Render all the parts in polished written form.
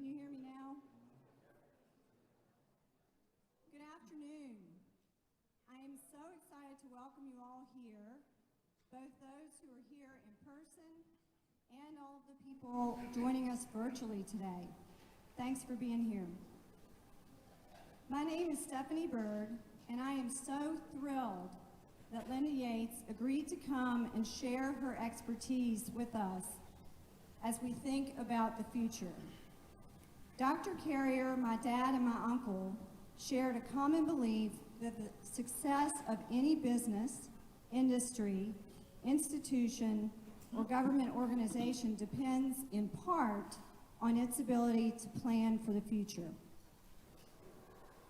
Can you hear me now? Good afternoon. I am so excited to welcome you all here, both those who are here in person and all of the people joining us virtually today. Thanks for being here. My name is Stephanie Bird, and I am so thrilled that Linda Yates agreed to come and share her expertise with us as we think about the future. Dr. Carrier, my dad, and my uncle shared a common belief that the success of any business, industry, institution, or government organization depends in part on its ability to plan for the future.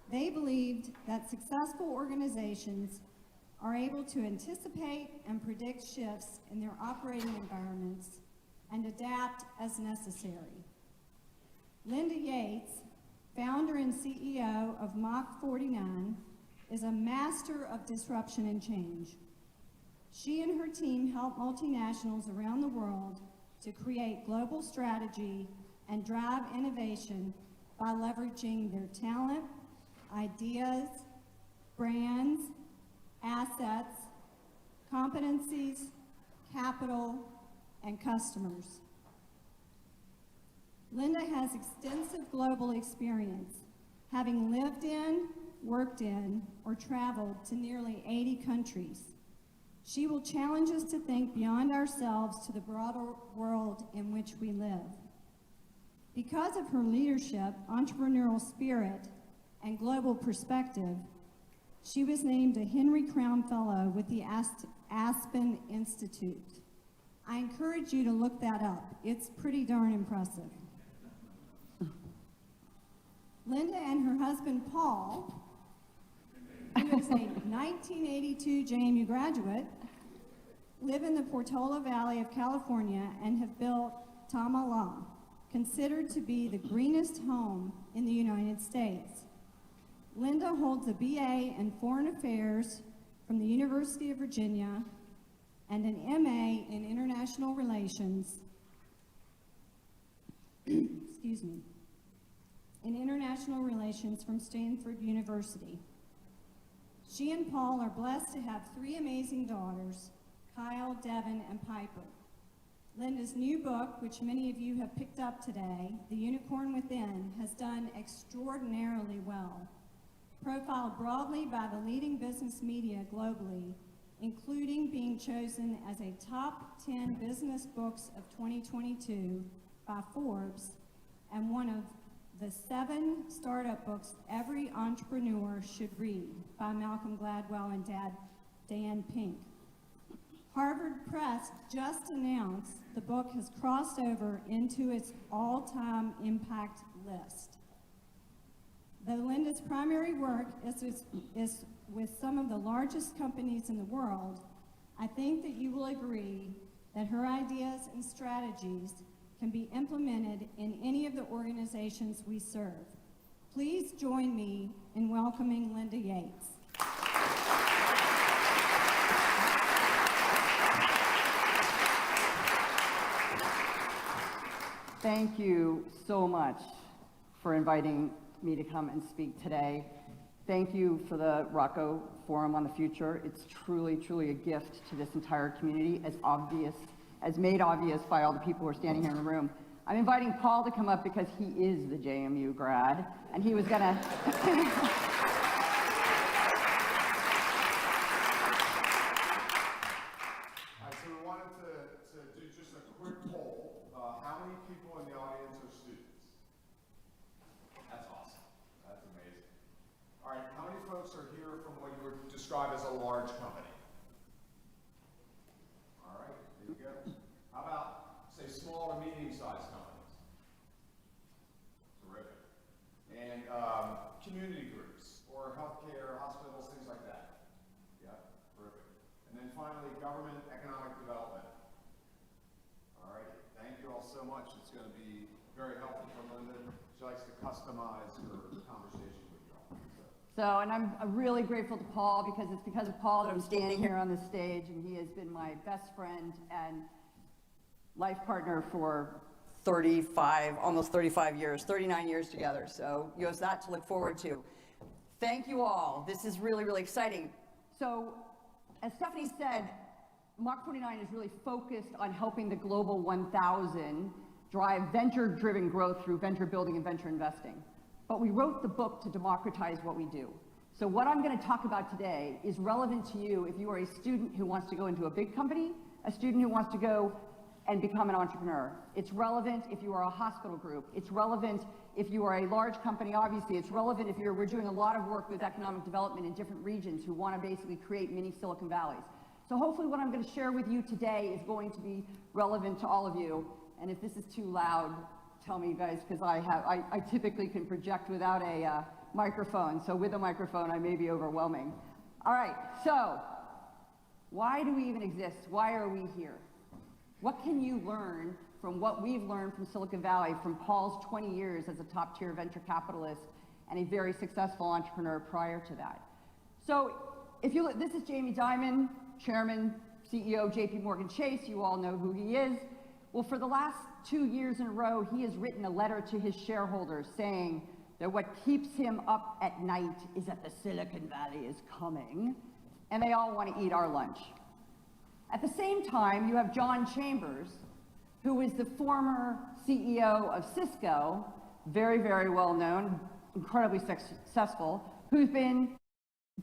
They believed that successful organizations are able to anticipate and predict shifts in their operating environments and adapt as necessary. Linda Yates, founder and CEO of Mach 49, is a master of disruption and change. She and her team help multinationals around the world to create global strategy and drive innovation by leveraging their talent, ideas, brands, assets, competencies, capital, and customers. Linda has extensive global experience, having lived in, worked in, or traveled to nearly 80 countries. She will challenge us to think beyond ourselves to the broader world in which we live. Because of her leadership, entrepreneurial spirit, and global perspective, she was named a Henry Crown Fellow with the Aspen Institute. I encourage you to look that up. It's pretty darn impressive. Linda and her husband, Paul, who is a 1982 JMU graduate, live in the Portola Valley of California and have built Tamala, considered to be the greenest home in the United States. Linda holds a BA in Foreign Affairs from the University of Virginia and an MA in International Relations, excuse me, in International Relations from Stanford University. She and Paul are blessed to have 3 amazing daughters, Kyle, Devin, and Piper. Linda's new book, which many of you have picked up today, The Unicorn Within, has done extraordinarily well. Profiled broadly by the leading business media globally, including being chosen as a top 10 business books of 2022 by Forbes, and one of the 7 startup books every entrepreneur should read by Malcolm Gladwell and Dan Pink. Harvard Press just announced the book has crossed over into its all-time impact list. Though Linda's primary work is with some of the largest companies in the world, I think that you will agree that her ideas and strategies can be implemented in any of the organizations we serve. Please join me in welcoming Linda Yates. Thank you so much for inviting me to come and speak today. Thank you for the Rocco Forum on the Future. It's truly, truly a gift to this entire community, as made obvious by all the people who are standing here in the room. I'm inviting Paul to come up because he is the JMU grad, and he was gonna... So we wanted to do just a quick poll. How many people in the audience are students? That's awesome. That's amazing. All right, how many folks are here from what you would describe as a large company? All right, there you go. How about, say, small to medium-sized companies? Terrific. And community groups, or healthcare, hospitals, things like that. Yeah, terrific. And then finally, government economic development. All right, thank you all so much. It's going to be very helpful for Linda. She likes to customize her conversation with you all. So, and I'm really grateful to Paul because it's because of Paul that I'm standing here on this stage, and he has been my best friend and life partner for 35, almost 35 years, 39 years together. So you have that to look forward to. Thank you all. This is really, really exciting. So as Stephanie said, Mach 49 is really focused on helping the Global 1000 drive venture-driven growth through venture building and venture investing. But we wrote the book to democratize what we do. So what I'm going to talk about today is relevant to you if you are a student who wants to go into a big company, a student who wants to go and become an entrepreneur. It's relevant if you are a hospital group. It's relevant if you are a large company, obviously. It's relevant if we're doing a lot of work with economic development in different regions who want to basically create mini Silicon Valleys. So hopefully what I'm going to share with you today is going to be relevant to all of you. And if this is too loud, tell me, guys, because I typically can project without a microphone. So with a microphone, I may be overwhelming. All right, so why do we even exist? Why are we here? What can you learn from what we've learned from Silicon Valley, from Paul's 20 years as a top-tier venture capitalist and a very successful entrepreneur prior to that? So if you look, this is Jamie Dimon, Chairman, CEO, JP Morgan Chase. You all know who he is. Well, for the last 2 years in a row, he has written a letter to his shareholders saying that what keeps him up at night is that the Silicon Valley is coming, and they all want to eat our lunch. At the same time, you have John Chambers, who is the former CEO of Cisco, very, very well known, incredibly successful, who's been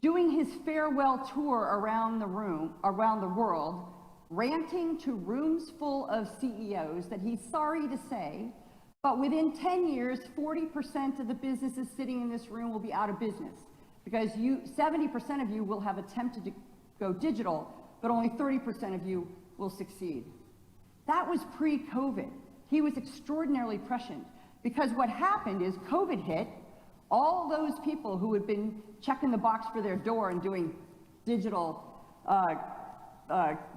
doing his farewell tour around the world, ranting to rooms full of CEOs that he's sorry to say, but within 10 years, 40% of the businesses sitting in this room will be out of business because 70% of you will have attempted to go digital, but only 30% of you will succeed. That was pre-COVID. He was extraordinarily prescient because what happened is COVID hit. All those people who had been checking the box for their door and doing digital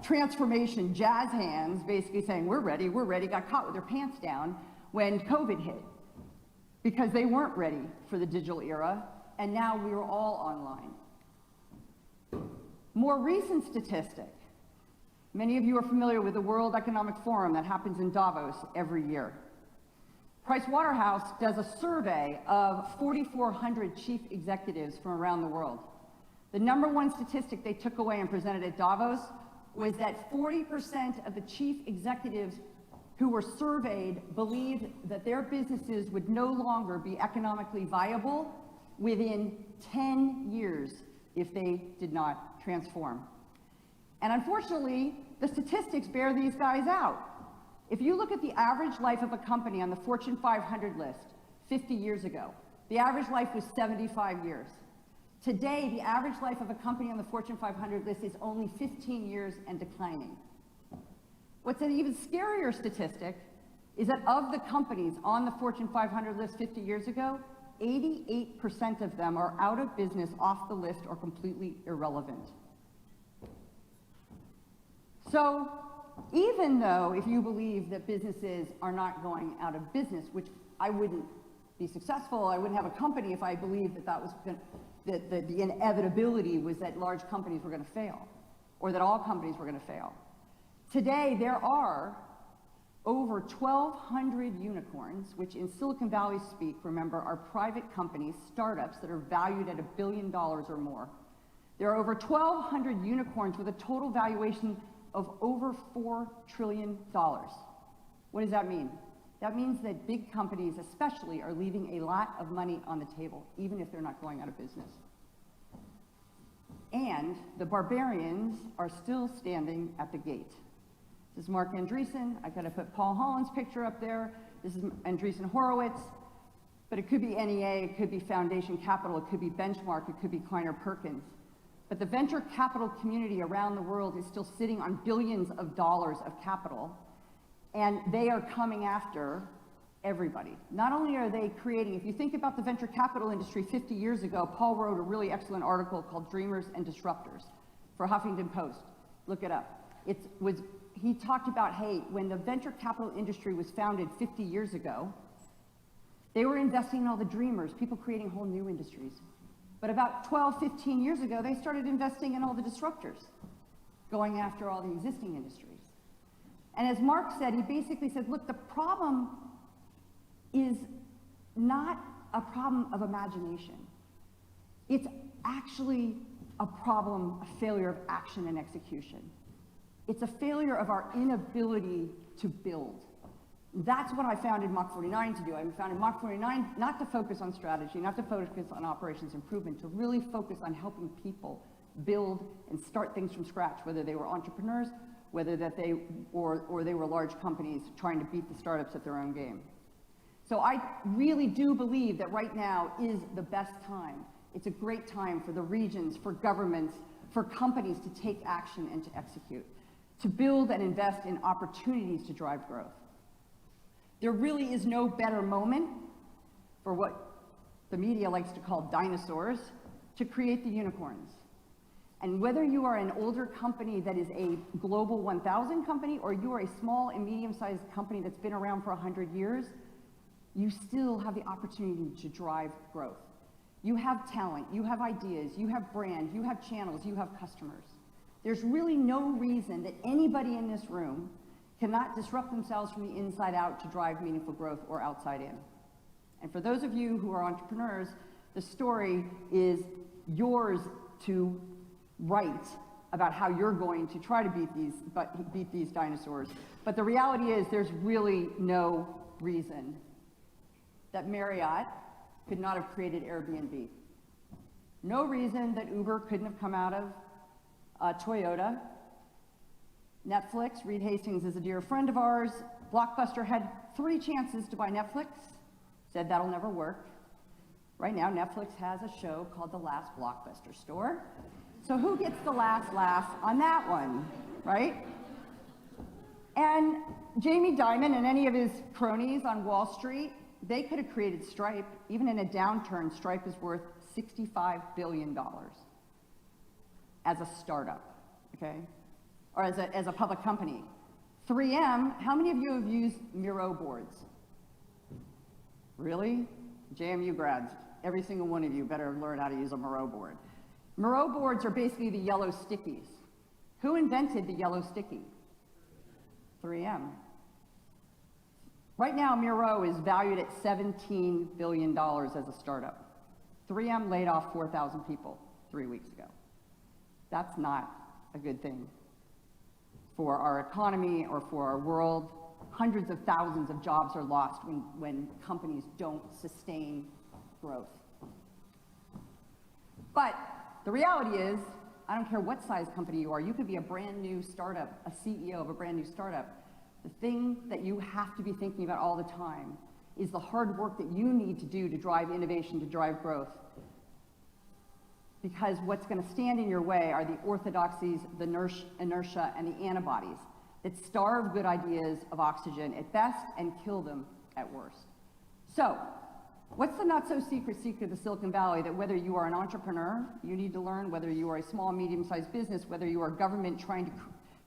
transformation jazz hands, basically saying, we're ready, got caught with their pants down when COVID hit because they weren't ready for the digital era, and now we were all online. More recent statistic. Many of you are familiar with the World Economic Forum that happens in Davos every year. Pricewaterhouse does a survey of 4,400 chief executives from around the world. The number one statistic they took away and presented at Davos was that 40% of the chief executives who were surveyed believed that their businesses would no longer be economically viable within 10 years if they did not transform. And unfortunately, the statistics bear these guys out. If you look at the average life of a company on the Fortune 500 list 50 years ago, the average life was 75 years. Today, the average life of a company on the Fortune 500 list is only 15 years and declining. What's an even scarier statistic is that of the companies on the Fortune 500 list 50 years ago, 88% of them are out of business, off the list, or completely irrelevant. So even though if you believe that businesses are not going out of business, which I wouldn't be successful, I wouldn't have a company if I believed that that was that the inevitability was that large companies were going to fail, or that all companies were going to fail. Today, there are over 1,200 unicorns, which in Silicon Valley speak, remember, are private companies, startups that are valued at $1 billion or more. There are over 1,200 unicorns with a total valuation of over $4 trillion. What does that mean? That means that big companies especially are leaving a lot of money on the table, even if they're not going out of business. And the barbarians are still standing at the gate. This is Mark Andreessen. I gotta put Paul Holland's picture up there. This is Andreessen Horowitz, but it could be NEA, it could be Foundation Capital, it could be Benchmark, it could be Kleiner Perkins. But the venture capital community around the world is still sitting on billions of dollars of capital, and they are coming after everybody. Not only are they creating, if you think about the venture capital industry 50 years ago, Paul wrote a really excellent article called Dreamers and Disruptors for Huffington Post. Look it up. He talked about, hey, when the venture capital industry was founded 50 years ago, they were investing in all the dreamers, people creating whole new industries. But about 12, 15 years ago, they started investing in all the disruptors, going after all the existing industries. And as Mark said, he basically said, look, the problem is not a problem of imagination. It's actually a problem, a failure of action and execution. It's a failure of our inability to build. That's what I founded Mach 49 to do. I founded Mach 49 not to focus on strategy, not to focus on operations improvement, to really focus on helping people build and start things from scratch, whether they were entrepreneurs, whether that they were large companies trying to beat the startups at their own game. So I really do believe that right now is the best time. It's a great time for the regions, for governments, for companies to take action and to execute, to build and invest in opportunities to drive growth. There really is no better moment for what the media likes to call dinosaurs to create the unicorns. And whether you are an older company that is a global 1,000 company, or you are a small and medium-sized company that's been around for 100 years, you still have the opportunity to drive growth. You have talent, you have ideas, you have brand, you have channels, you have customers. There's really no reason that anybody in this room cannot disrupt themselves from the inside out to drive meaningful growth or outside in. And for those of you who are entrepreneurs, the story is yours to write about how you're going to try to beat these dinosaurs. But the reality is there's really no reason that Marriott could not have created Airbnb. No reason that Uber couldn't have come out of Toyota. Netflix, Reed Hastings is a dear friend of ours. Blockbuster had 3 chances to buy Netflix, said that'll never work. Right now, Netflix has a show called The Last Blockbuster Store. So who gets the last laugh on that one, right? And Jamie Dimon and any of his cronies on Wall Street, they could have created Stripe. Even in a downturn, Stripe is worth $65 billion as a startup, okay? Or as a public company. 3M, how many of you have used Miro boards? Really? JMU grads, every single one of you better learn how to use a Miro board. Miro boards are basically the yellow stickies. Who invented the yellow sticky? 3M. Right now, Miro is valued at $17 billion as a startup. 3M laid off 4,000 people 3 weeks ago. That's not a good thing for our economy or for our world. Hundreds of thousands of jobs are lost when companies don't sustain growth. But the reality is, I don't care what size company you are, you could be a brand new startup, a CEO of a brand new startup. The thing that you have to be thinking about all the time is the hard work that you need to do to drive innovation, to drive growth. Because what's going to stand in your way are the orthodoxies, the inertia, and the antibodies that starve good ideas of oxygen at best and kill them at worst. So, what's the not-so-secret secret of Silicon Valley that whether you are an entrepreneur, you need to learn, whether you are a small, medium-sized business, whether you are government trying to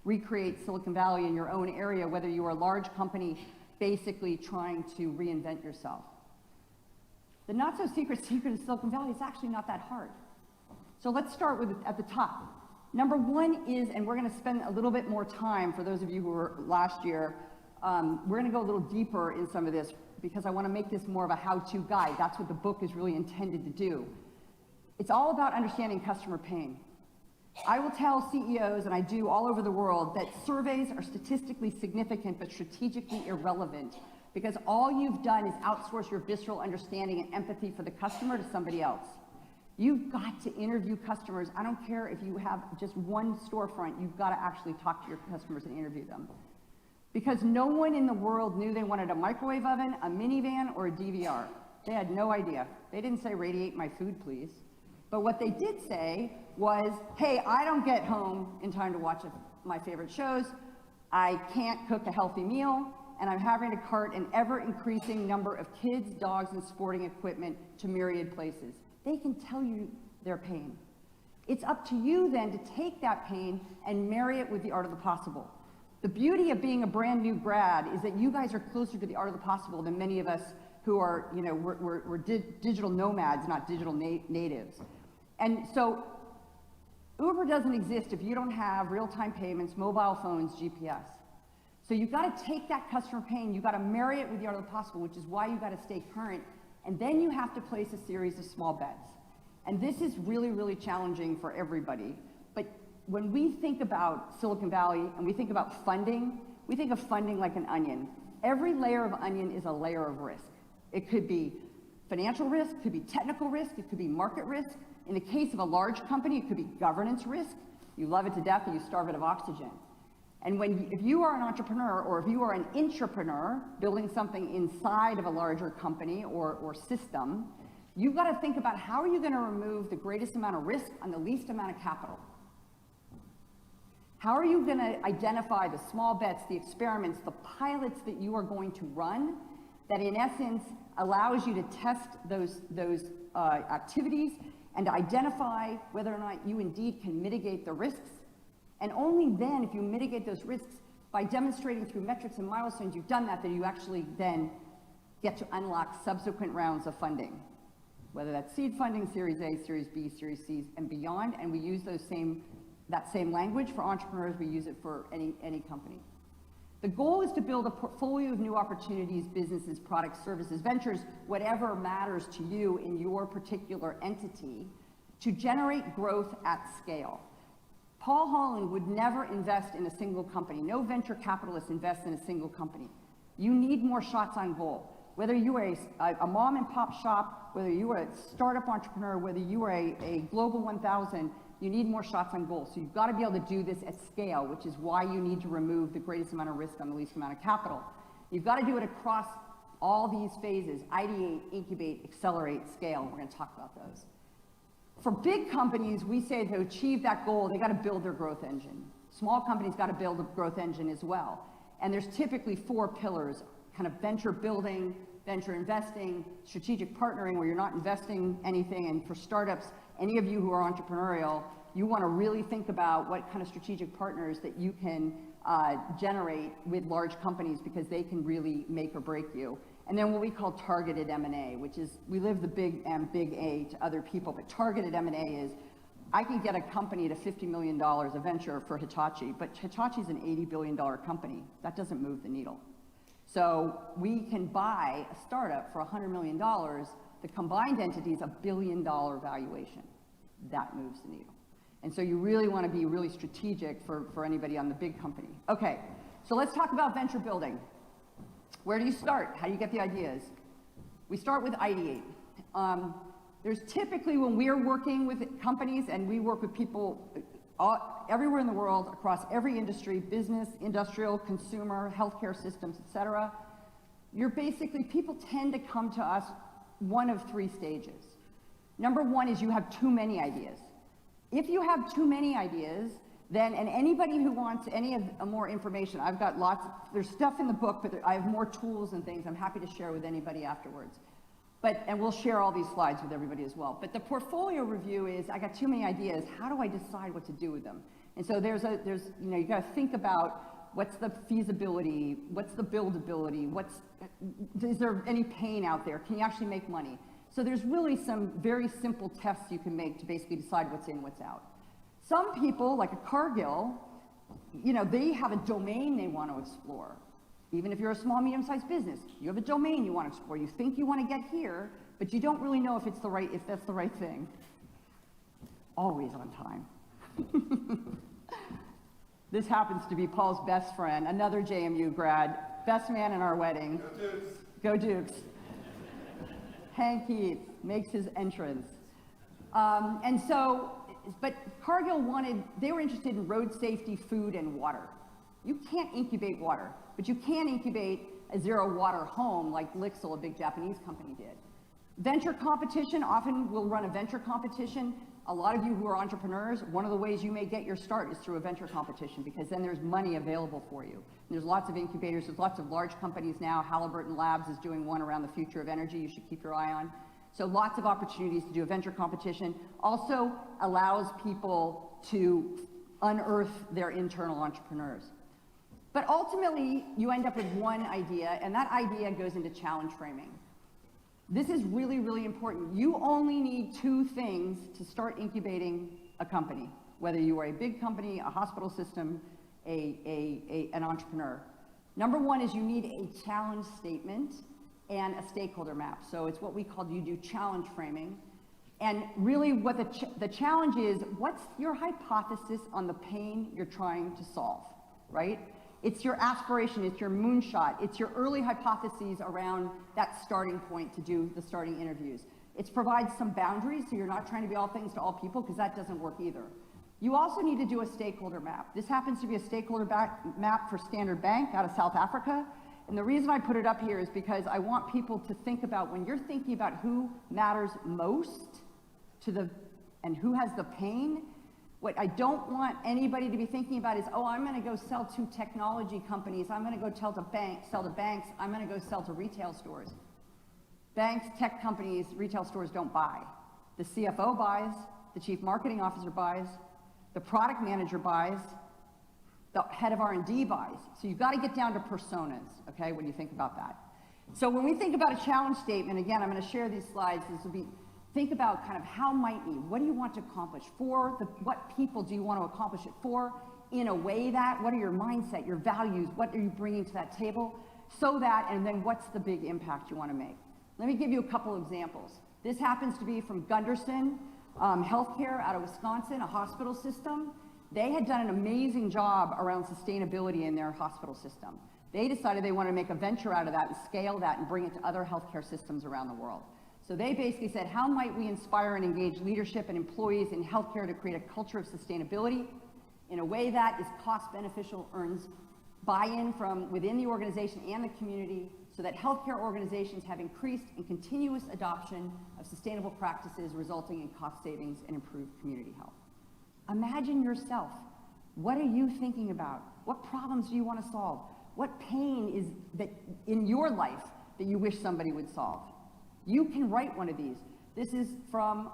recreate Silicon Valley in your own area, whether you are a large company basically trying to reinvent yourself. The not-so-secret secret of Silicon Valley is actually not that hard. So let's start with at the top. Number one is, and we're going to spend a little bit more time for those of you who were last year, we're going to go a little deeper in some of this because I want to make this more of a how-to guide. That's what the book is really intended to do. It's all about understanding customer pain. I will tell CEOs, and I do all over the world, that surveys are statistically significant but strategically irrelevant because all you've done is outsource your visceral understanding and empathy for the customer to somebody else. You've got to interview customers. I don't care if you have just one storefront, you've got to actually talk to your customers and interview them. Because no one in the world knew they wanted a microwave oven, a minivan, or a DVR. They had no idea. They didn't say, radiate my food, please. But what they did say was, hey, I don't get home in time to watch my favorite shows. I can't cook a healthy meal, and I'm having to cart an ever-increasing number of kids, dogs, and sporting equipment to myriad places. They can tell you their pain. It's up to you then to take that pain and marry it with the art of the possible. The beauty of being a brand new grad is that you guys are closer to the art of the possible than many of us who are, we're digital nomads, not digital natives. And so Uber doesn't exist if you don't have real-time payments, mobile phones, GPS. So you've got to take that customer pain, you've got to marry it with the art of the possible, which is why you've got to stay current, and then you have to place a series of small bets. And this is really, really challenging for everybody. But when we think about Silicon Valley and we think about funding, we think of funding like an onion. Every layer of onion is a layer of risk. It could be financial risk, it could be technical risk, it could be market risk. In the case of a large company, it could be governance risk. You love it to death and you starve it of oxygen. And if you are an entrepreneur or if you are an intrapreneur building something inside of a larger company or system, you've got to think about how are you going to remove the greatest amount of risk on the least amount of capital? How are you going to identify the small bets, the experiments, the pilots that you are going to run that in essence allows you to test those activities and to identify whether or not you indeed can mitigate the risks? And only then, if you mitigate those risks by demonstrating through metrics and milestones you've done that, that you actually then get to unlock subsequent rounds of funding, whether that's seed funding, Series A, Series B, Series C, and beyond. And we use that same language for entrepreneurs. We use it for any company. The goal is to build a portfolio of new opportunities, businesses, products, services, ventures, whatever matters to you in your particular entity, to generate growth at scale. Paul Holland would never invest in a single company. No venture capitalist invests in a single company. You need more shots on goal. Whether you are a mom and pop shop, whether you are a startup entrepreneur, whether you are a global 1000, you need more shots on goal. So you've got to be able to do this at scale, which is why you need to remove the greatest amount of risk on the least amount of capital. You've got to do it across all these phases: ideate, incubate, accelerate, scale. We're going to talk about those. For big companies, we say to achieve that goal, they got to build their growth engine. Small companies got to build a growth engine as well. And there's typically 4 pillars: kind of venture building, venture investing, strategic partnering, where you're not investing anything. And for startups, any of you who are entrepreneurial, you want to really think about what kind of strategic partners that you can generate with large companies, because they can really make or break you. And then what we call targeted M&A, which is, we live the big M, big A to other people, but targeted M&A is, I can get a company to $50 million of venture for Hitachi, but Hitachi's an $80 billion company. That doesn't move the needle. So we can buy a startup for $100 million. The combined entity is a $1 billion valuation. That moves the needle. And so you really want to be really strategic for anybody on the big company. Okay, so let's talk about venture building. Where do you start? How do you get the ideas? We start with ideate. There's typically, when we are working with companies, and we work with people everywhere in the world, across every industry, business, industrial, consumer, healthcare systems, etc., people tend to come to us one of 3 stages. Number 1 is you have too many ideas. If you have too many ideas, then, and anybody who wants any of more information, I've got lots, there's stuff in the book, but I have more tools and things I'm happy to share with anybody afterwards. And we'll share all these slides with everybody as well. But the portfolio review is, I got too many ideas, how do I decide what to do with them? And so you got to think about what's the feasibility, what's the buildability, is there any pain out there? Can you actually make money? So there's really some very simple tests you can make to basically decide what's in, what's out. Some people, like a Cargill, they have a domain they want to explore. Even if you're a small, medium-sized business, you have a domain you want to explore. You think you want to get here, but you don't really know if that's the right thing. Always on time. This happens to be Paul's best friend, another JMU grad, best man in our wedding. Go Dukes. Go Dukes. Hank Heath makes his entrance. But Cargill they were interested in road safety, food, and water. You can't incubate water, but you can incubate a zero water home like Lixil, a big Japanese company, did. Venture competition, often we'll run a venture competition. A lot of you who are entrepreneurs, one of the ways you may get your start is through a venture competition, because then there's money available for you. And there's lots of incubators, there's lots of large companies now. Halliburton Labs is doing one around the future of energy you should keep your eye on. So lots of opportunities to do a venture competition. Also allows people to unearth their internal entrepreneurs. But ultimately, you end up with one idea, and that idea goes into challenge framing. This is really, really important. You only need 2 things to start incubating a company, whether you are a big company, a hospital system, an entrepreneur. Number one is you need a challenge statement and a stakeholder map. So it's what we call, you do challenge framing. And really what the challenge is, what's your hypothesis on the pain you're trying to solve, right? It's your aspiration, it's your moonshot, it's your early hypotheses around that starting point to do the starting interviews. It provides some boundaries, so you're not trying to be all things to all people, because that doesn't work either. You also need to do a stakeholder map. This happens to be a stakeholder map for Standard Bank out of South Africa. And the reason I put it up here is because I want people to think about, when you're thinking about who matters most and who has the pain, what I don't want anybody to be thinking about is, oh, I'm going to go sell to technology companies, I'm going to go sell to banks, I'm going to go sell to retail stores. Banks, tech companies, retail stores don't buy. The CFO buys, the chief marketing officer buys, the product manager buys, the head of R&D buys. So you've got to get down to personas, okay, when you think about that. So when we think about a challenge statement, again, I'm going to share these slides. This will be, think about kind of how might you, what do you want to accomplish for, what people do you want to accomplish it for, in a way that, what are your mindset, your values, what are you bringing to that table, so that, and then what's the big impact you want to make. Let me give you a couple examples. This happens to be from Gunderson Healthcare out of Wisconsin, a hospital system. They had done an amazing job around sustainability in their hospital system. They decided they wanted to make a venture out of that and scale that and bring it to other healthcare systems around the world. So they basically said, how might we inspire and engage leadership and employees in healthcare to create a culture of sustainability in a way that is cost beneficial, earns buy-in from within the organization and the community, so that healthcare organizations have increased and continuous adoption of sustainable practices, resulting in cost savings and improved community health. Imagine yourself. What are you thinking about? What problems do you want to solve? What pain is that in your life that you wish somebody would solve? You can write one of these. This is from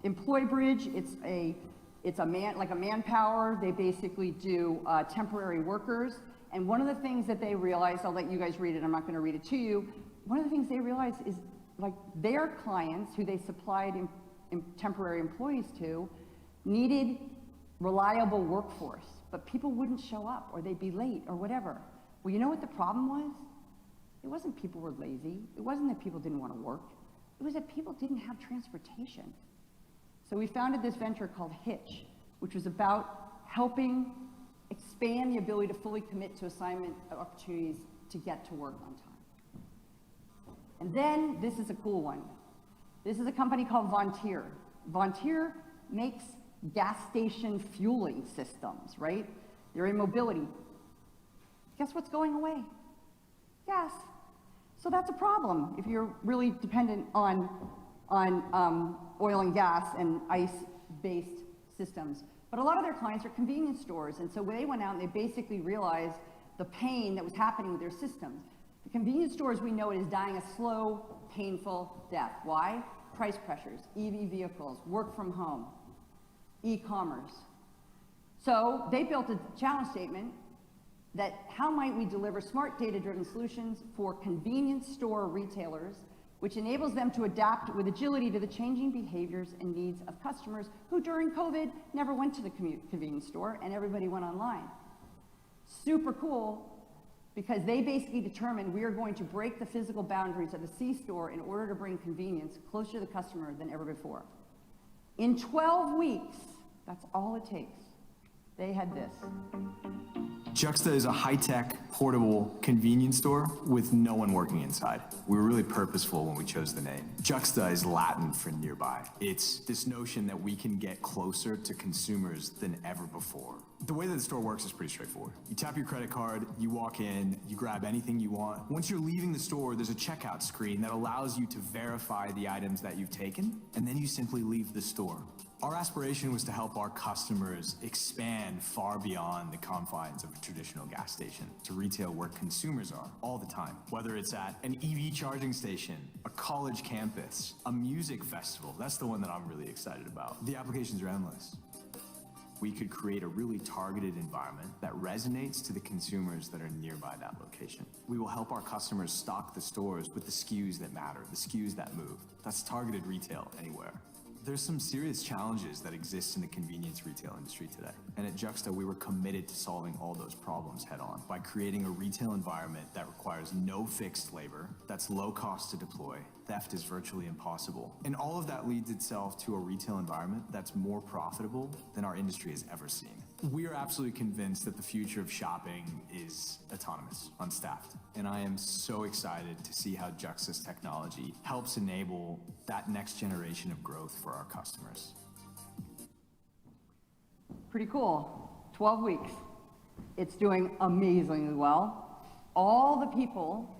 EmployBridge. It's a Manpower. They basically do temporary workers. And one of the things that they realized, I'll let you guys read it, I'm not going to read it to you. One of the things they realized is, like, their clients, who they supplied temporary employees to, needed reliable workforce, but people wouldn't show up, or they'd be late, or whatever. Well, you know what the problem was? It wasn't people were lazy. It wasn't that people didn't want to work. It was that people didn't have transportation. So we founded this venture called Hitch, which was about helping expand the ability to fully commit to assignment opportunities to get to work on time. And then, this is a cool one. This is a company called Vontier. Vontier makes gas station fueling systems, right? They're in mobility. Guess what's going away? Gas. So that's a problem if you're really dependent on oil and gas and ice-based systems. But a lot of their clients are convenience stores, and so they went out and they basically realized the pain that was happening with their systems. The convenience stores, we know, it is dying a slow, painful death. Why? Price pressures, EV vehicles, work from home, e-commerce. So they built a challenge statement that how might we deliver smart data-driven solutions for convenience store retailers, which enables them to adapt with agility to the changing behaviors and needs of customers who during COVID never went to the convenience store and everybody went online. Super cool, because they basically determined we are going to break the physical boundaries of the C-store in order to bring convenience closer to the customer than ever before. In 12 weeks, that's all it takes. They had this. Juxta is a high-tech, portable convenience store with no one working inside. We were really purposeful when we chose the name. Juxta is Latin for nearby. It's this notion that we can get closer to consumers than ever before. The way that the store works is pretty straightforward. You tap your credit card, you walk in, you grab anything you want. Once you're leaving the store, there's a checkout screen that allows you to verify the items that you've taken, and then you simply leave the store. Our aspiration was to help our customers expand far beyond the confines of a traditional gas station to retail where consumers are all the time. Whether it's at an EV charging station, a college campus, a music festival, that's the one that I'm really excited about. The applications are endless. We could create a really targeted environment that resonates to the consumers that are nearby that location. We will help our customers stock the stores with the SKUs that matter, the SKUs that move. That's targeted retail anywhere. There's some serious challenges that exist in the convenience retail industry today. And at Juxta, we were committed to solving all those problems head on by creating a retail environment that requires no fixed labor, that's low cost to deploy, theft is virtually impossible. And all of that leads itself to a retail environment that's more profitable than our industry has ever seen. We are absolutely convinced that the future of shopping is autonomous, unstaffed. And I am so excited to see how Juxta's technology helps enable that next generation of growth for our customers. Pretty cool. 12 weeks. It's doing amazingly well. All the people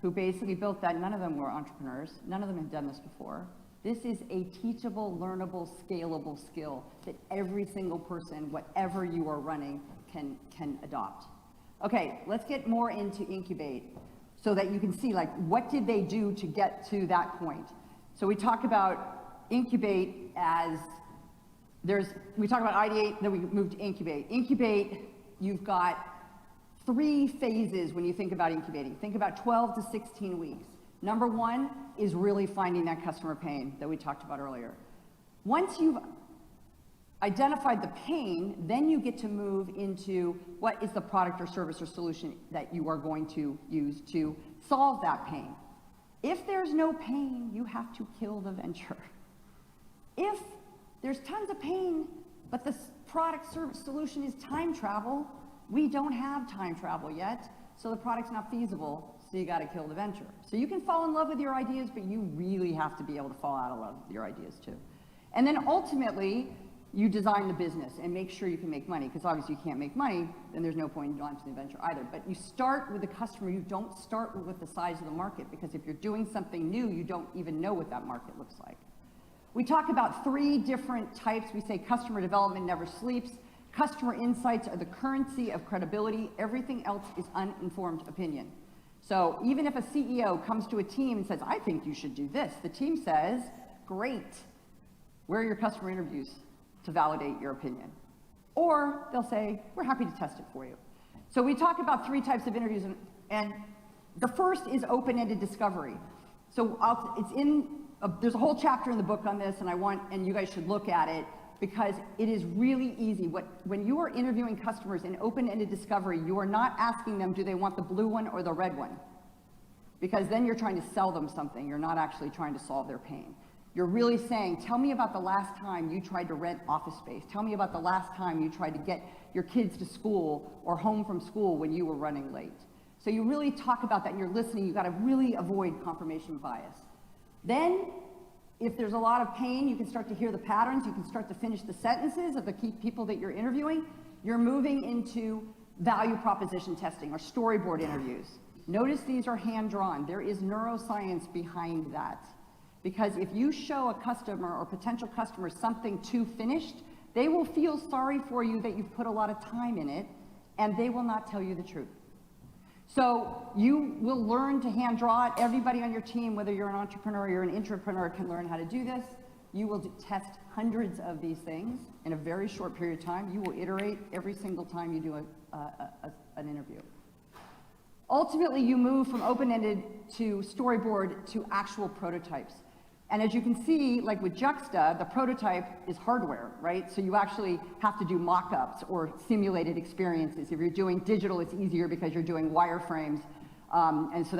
who basically built that, none of them were entrepreneurs. None of them had done this before. This is a teachable, learnable, scalable skill that every single person, whatever you are running, can adopt. Okay, let's get more into Incubate so that you can see, like, what did they do to get to that point? So we talk about Incubate as we talk about ideate, then we move to incubate. Incubate, you've got 3 phases when you think about incubating. Think about 12 to 16 weeks. Number 1 is really finding that customer pain that we talked about earlier. Once you've identified the pain, then you get to move into what is the product or service or solution that you are going to use to solve that pain. If there's no pain, you have to kill the venture. If there's tons of pain, but the product, service, solution is time travel, we don't have time travel yet, so the product's not feasible, so you gotta kill the venture. So you can fall in love with your ideas, but you really have to be able to fall out of love with your ideas too. And then ultimately, you design the business and make sure you can make money, because obviously you can't make money, then there's no point in launching the venture either. But you start with the customer, you don't start with the size of the market, because if you're doing something new, you don't even know what that market looks like. We talk about 3 different types. We say customer development never sleeps. Customer insights are the currency of credibility. Everything else is uninformed opinion. So even if a CEO comes to a team and says, I think you should do this, the team says, great. Where are your customer interviews to validate your opinion? Or they'll say, we're happy to test it for you. So we talk about 3 types of interviews, and the first is open-ended discovery. So there's a whole chapter in the book on this, and you guys should look at it, because it is really easy. When you are interviewing customers in open-ended discovery, you are not asking them, do they want the blue one or the red one? Because then you're trying to sell them something. You're not actually trying to solve their pain. You're really saying, tell me about the last time you tried to rent office space. Tell me about the last time you tried to get your kids to school or home from school when you were running late. So you really talk about that and you're listening. You've got to really avoid confirmation bias. Then, if there's a lot of pain, you can start to hear the patterns. You can start to finish the sentences of the key people that you're interviewing. You're moving into value proposition testing or storyboard interviews. Notice these are hand-drawn. There is neuroscience behind that. Because if you show a customer or potential customer something too finished, they will feel sorry for you that you've put a lot of time in it, and they will not tell you the truth. So you will learn to hand draw it. Everybody on your team, whether you're an entrepreneur or you're an intrapreneur, can learn how to do this. You will test hundreds of these things in a very short period of time. You will iterate every single time you do an interview. Ultimately, you move from open-ended to storyboard to actual prototypes. And as you can see, like with Juxta, the prototype is hardware, right? So you actually have to do mock-ups or simulated experiences. If you're doing digital, it's easier because you're doing wireframes. And so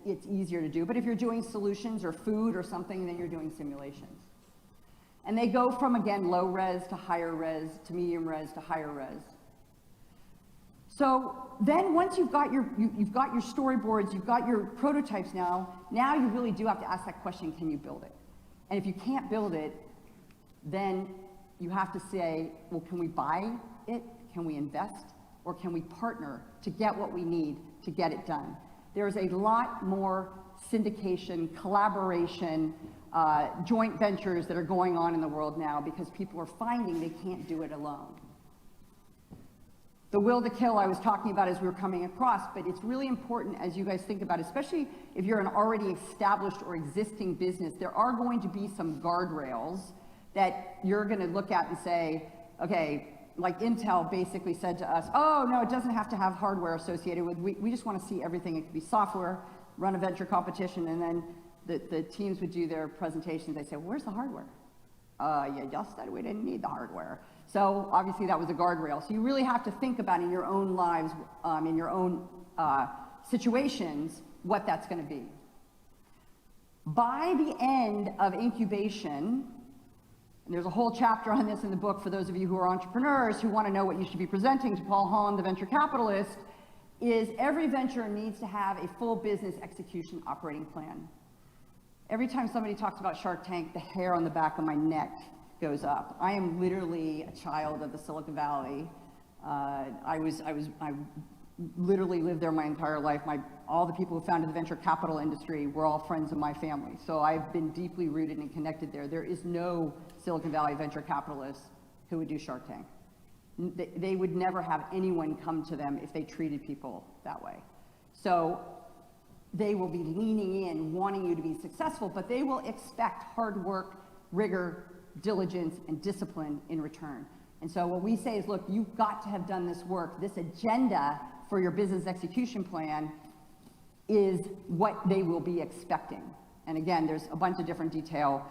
it's easier to do. But if you're doing solutions or food or something, then you're doing simulations. And they go from, again, low res to higher res to medium res to higher res. So then once you've got your storyboards, you've got your prototypes now you really do have to ask that question, can you build it? And if you can't build it, then you have to say, well, can we buy it? Can we invest? Or can we partner to get what we need to get it done? There's a lot more syndication, collaboration, joint ventures that are going on in the world now because people are finding they can't do it alone. The will to kill I was talking about as we were coming across, but it's really important as you guys think about it, especially if you're an already established or existing business, there are going to be some guardrails that you're going to look at and say, okay, like Intel basically said to us, oh, no, it doesn't have to have hardware associated with, we just want to see everything. It could be software, run a venture competition, and then the teams would do their presentations. They say, well, where's the hardware? You just said we didn't need the hardware. So obviously that was a guardrail. So you really have to think about in your own lives, in your own situations, what that's going to be. By the end of incubation, and there's a whole chapter on this in the book for those of you who are entrepreneurs who want to know what you should be presenting to Paul Holland, the venture capitalist, is every venture needs to have a full business execution operating plan. Every time somebody talks about Shark Tank, the hair on the back of my neck goes up. I am literally a child of the Silicon Valley. I literally lived there my entire life. All the people who founded the venture capital industry were all friends of my family. So I've been deeply rooted and connected there. There is no Silicon Valley venture capitalist who would do Shark Tank. They would never have anyone come to them if they treated people that way. So they will be leaning in, wanting you to be successful, but they will expect hard work, rigor, diligence, and discipline in return. And so what we say is, look, you've got to have done this work. This agenda for your business execution plan is what they will be expecting. And again, there's a bunch of different detail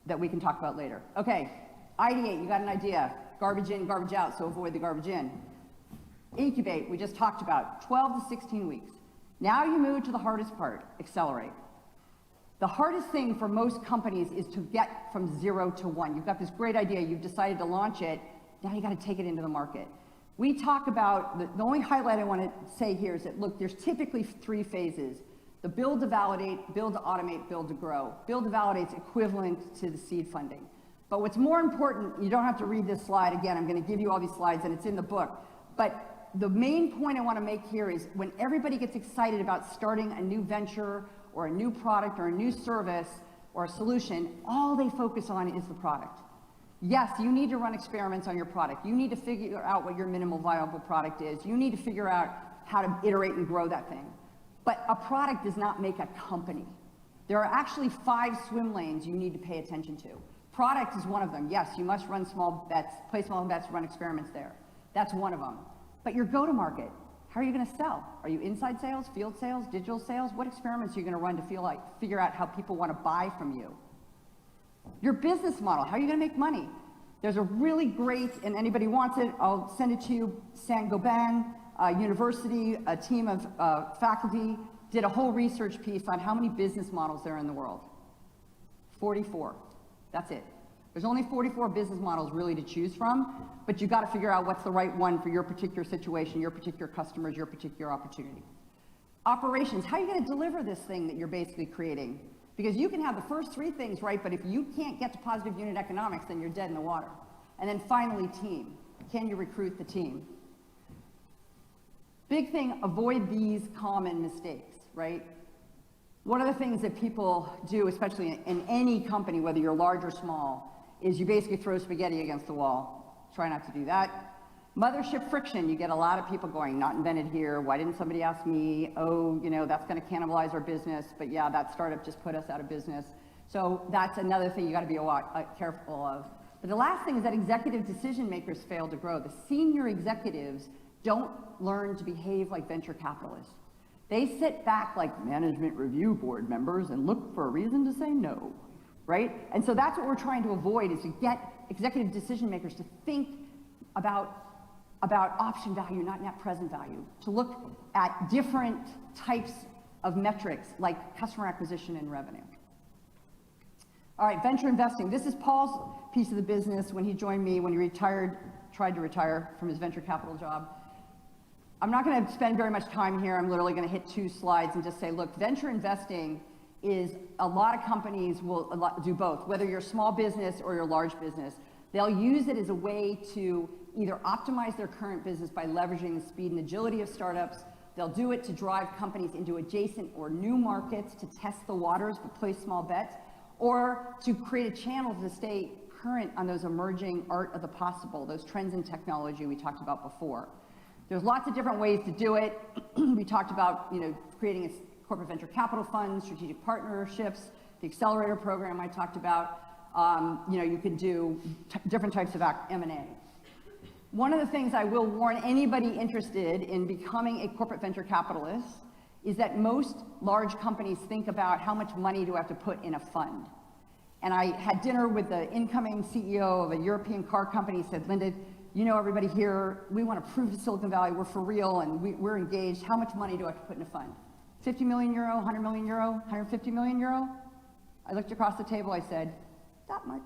that we can talk about later. Okay, ideate, you got an idea. Garbage in, garbage out, so avoid the garbage in. Incubate, we just talked about, 12 to 16 weeks. Now you move to the hardest part, accelerate. The hardest thing for most companies is to get from 0 to 1. You've got this great idea, you've decided to launch it, now you got to take it into the market. We talk about, the only highlight I want to say here is that, look, there's typically 3 phases. The build to validate, build to automate, build to grow. Build to validate is equivalent to the seed funding. But what's more important, you don't have to read this slide again, I'm going to give you all these slides and it's in the book. But the main point I want to make here is when everybody gets excited about starting a new venture or a new product or a new service or a solution, all they focus on is the product. Yes, you need to run experiments on your product. You need to figure out what your minimal viable product is. You need to figure out how to iterate and grow that thing. But a product does not make a company. There are actually 5 swim lanes you need to pay attention to. Product is one of them. Yes, you must run small bets, play small bets, run experiments there. That's one of them. But your go-to-market, how are you going to sell? Are you inside sales, field sales, digital sales? What experiments are you going to run to figure out how people want to buy from you? Your business model, how are you going to make money? There's a really great, and anybody wants it, I'll send it to you, Saint-Gobain University, a team of faculty did a whole research piece on how many business models there are in the world. 44. That's it. There's only 44 business models really to choose from, but you've got to figure out what's the right one for your particular situation, your particular customers, your particular opportunity. Operations, how are you going to deliver this thing that you're basically creating? Because you can have the first 3 things right, but if you can't get to positive unit economics, then you're dead in the water. And then finally, team. Can you recruit the team? Big thing, avoid these common mistakes, right? One of the things that people do, especially in any company, whether you're large or small, is you basically throw spaghetti against the wall. Try not to do that. Mothership friction, you get a lot of people going, not invented here, why didn't somebody ask me? Oh, you know, that's going to cannibalize our business, but yeah, that startup just put us out of business. So that's another thing you got to be careful of. But the last thing is that executive decision makers fail to grow. The senior executives don't learn to behave like venture capitalists. They sit back like management review board members and look for a reason to say no, right? And so that's what we're trying to avoid, is to get executive decision makers to think about option value, not net present value, to look at different types of metrics like customer acquisition and revenue. All right, venture investing. This is Paul's piece of the business when he joined me, when he tried to retire from his venture capital job. I'm not going to spend very much time here. I'm literally going to hit 2 slides and just say, look, venture investing is, a lot of companies will do both, whether you're a small business or you're a large business. They'll use it as a way to either optimize their current business by leveraging the speed and agility of startups. They'll do it to drive companies into adjacent or new markets to test the waters but place small bets, or to create a channel to stay current on those emerging art of the possible, those trends in technology we talked about before. There's lots of different ways to do it. We talked about, you know, creating a corporate venture capital fund, strategic partnerships, the accelerator program I talked about. You know, you can do different types of M&A. One of the things I will warn anybody interested in becoming a corporate venture capitalist is that most large companies think about how much money do I have to put in a fund. And I had dinner with the incoming CEO of a European car company. He said, Linda, you know everybody here, we want to prove to Silicon Valley we're for real and we're engaged. How much money do I have to put in a fund? 50 million euro, 100 million euro, 150 million euro? I looked across the table, I said, that much.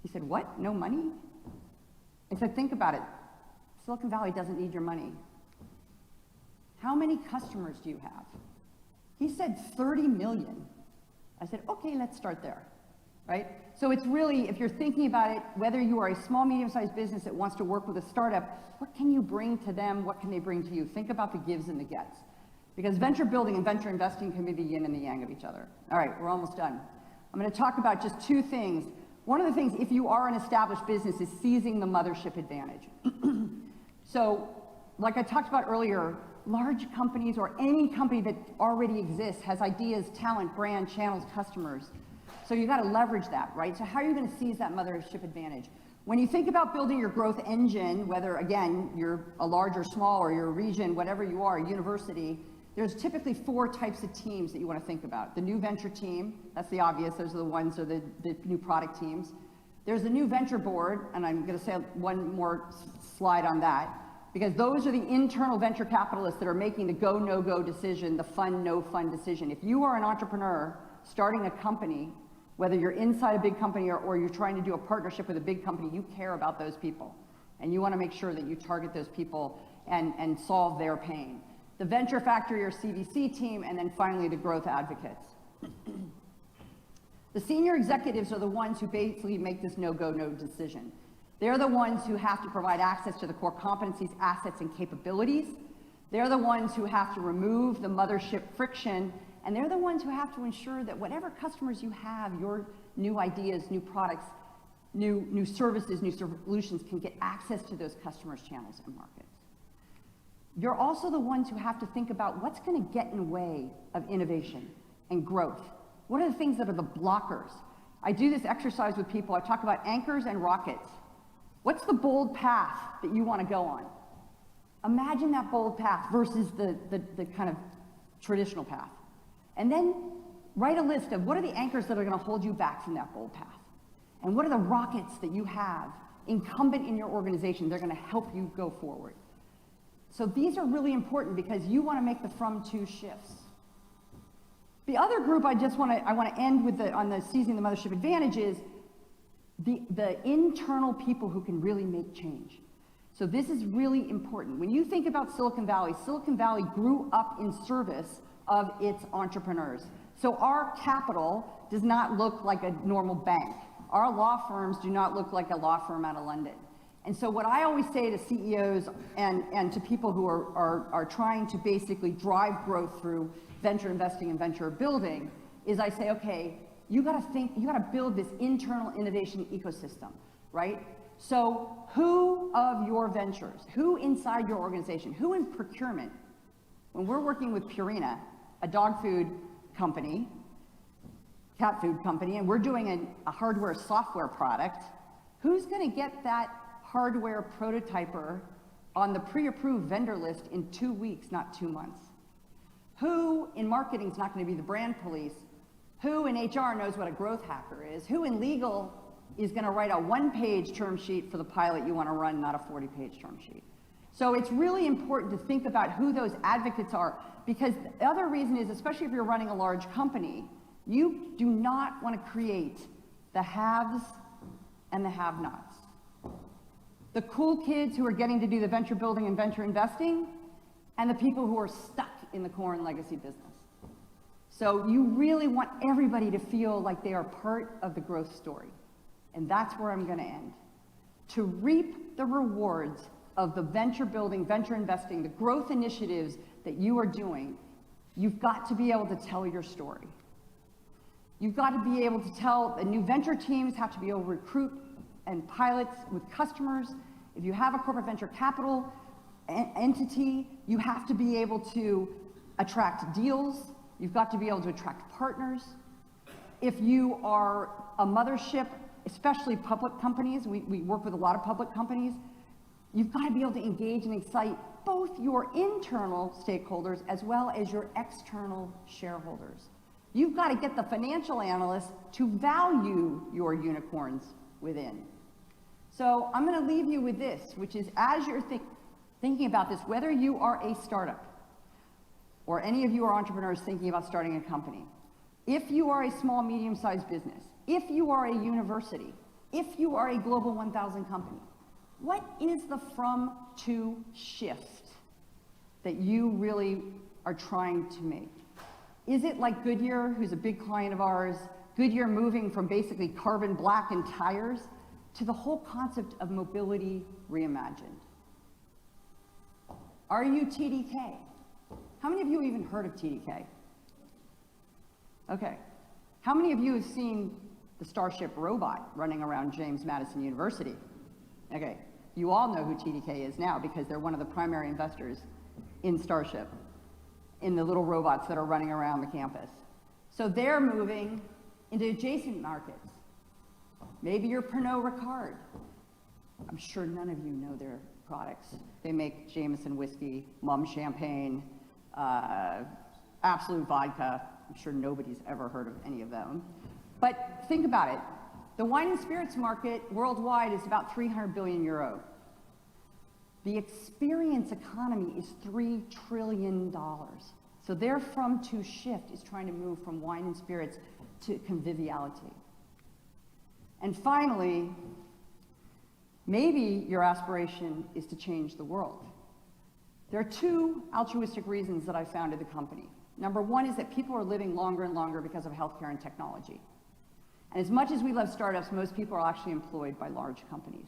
He said, what, no money? I said, think about it. Silicon Valley doesn't need your money. How many customers do you have? He said 30 million. I said, okay, let's start there, right? So it's really, if you're thinking about it, whether you are a small, medium-sized business that wants to work with a startup, what can you bring to them? What can they bring to you? Think about the gives and the gets. Because venture building and venture investing can be the yin and the yang of each other. All right, we're almost done. I'm going to talk about just two things. One of the things, if you are an established business, is seizing the mothership advantage. So, like I talked about earlier, large companies or any company that already exists has ideas, talent, brand, channels, customers. So you got to leverage that, right? So how are you going to seize that mothership advantage? When you think about building your growth engine, whether, again, you're a large or small, or you're a region, whatever you are, a university, there's typically 4 types of teams that you want to think about. The new venture team, that's the obvious, those are the ones, or the new product teams. There's the new venture board, and I'm going to say one more slide on that, because those are the internal venture capitalists that are making the go, no-go decision, the fund, no fund decision. If you are an entrepreneur starting a company, whether you're inside a big company or you're trying to do a partnership with a big company, you care about those people. And you want to make sure that you target those people and solve their pain. The venture factory or CVC team, and then finally the growth advocates. The senior executives are the ones who basically make this no-go, no decision. They're the ones who have to provide access to the core competencies, assets, and capabilities. They're the ones who have to remove the mothership friction, and they're the ones who have to ensure that whatever customers you have, your new ideas, new products, new services, new solutions can get access to those customers, channels, and markets. You're also the ones who have to think about what's going to get in the way of innovation and growth. What are the things that are the blockers? I do this exercise with people. I talk about anchors and rockets. What's the bold path that you want to go on? Imagine that bold path versus the kind of traditional path. And then write a list of what are the anchors that are going to hold you back from that bold path? And what are the rockets that you have incumbent in your organization that are going to help you go forward? So these are really important because you want to make the from-to shifts. The other group I want to end with on the seizing the mothership advantage is the internal people who can really make change. So this is really important. When you think about Silicon Valley grew up in service of its entrepreneurs. So our capital does not look like a normal bank. Our law firms do not look like a law firm out of London. And so what I always say to CEOs and to people who are trying to basically drive growth through venture investing and venture building is I say, okay, you got to build this internal innovation ecosystem, right? So who of your ventures, who inside your organization, who in procurement, when we're working with Purina, a dog food company, cat food company, and we're doing a hardware software product, who's going to get that hardware prototyper on the pre-approved vendor list in 2 weeks, not 2 months? Who in marketing is not going to be the brand police? Who in HR knows what a growth hacker is? Who in legal is going to write a 1-page term sheet for the pilot you want to run, not a 40-page term sheet? So it's really important to think about who those advocates are, because the other reason is, especially if you're running a large company, you do not want to create the haves and the have-nots. The cool kids who are getting to do the venture building and venture investing, and the people who are stuck in the core and legacy business. So you really want everybody to feel like they are part of the growth story. And that's where I'm going to end. To reap the rewards of the venture building, venture investing, the growth initiatives that you are doing, you've got to be able to tell your story. You've got to be able to tell, the new venture teams have to be able to recruit and pilots with customers. If you have a corporate venture capital entity, you have to be able to attract deals. You've got to be able to attract partners. If you are a mothership, especially public companies, we work with a lot of public companies, you've got to be able to engage and excite both your internal stakeholders as well as your external shareholders. You've got to get the financial analysts to value your unicorns within. So I'm going to leave you with this, which is as you're thinking about this, whether you are a startup or any of you are entrepreneurs thinking about starting a company, if you are a small, medium-sized business, if you are a university, if you are a Global 1000 company, what is the from-to shift that you really are trying to make? Is it like Goodyear, who's a big client of ours, Goodyear moving from basically carbon black and tires to the whole concept of mobility reimagined? Are you TDK? How many of you even heard of TDK? Okay. How many of you have seen the Starship robot running around James Madison University? Okay. You all know who TDK is now because they're one of the primary investors in Starship, in the little robots that are running around the campus. So they're moving into adjacent markets. Maybe you're Pernod Ricard. I'm sure none of you know their products. They make Jameson whiskey, Mum champagne, Absolute vodka. I'm sure nobody's ever heard of any of them. But think about it. The wine and spirits market worldwide is about 300 billion euro. The experience economy is $3 trillion. So their from-to shift is trying to move from wine and spirits to conviviality. And finally, maybe your aspiration is to change the world. There are two altruistic reasons that I founded the company. Number one is that people are living longer and longer because of healthcare and technology. And as much as we love startups, most people are actually employed by large companies.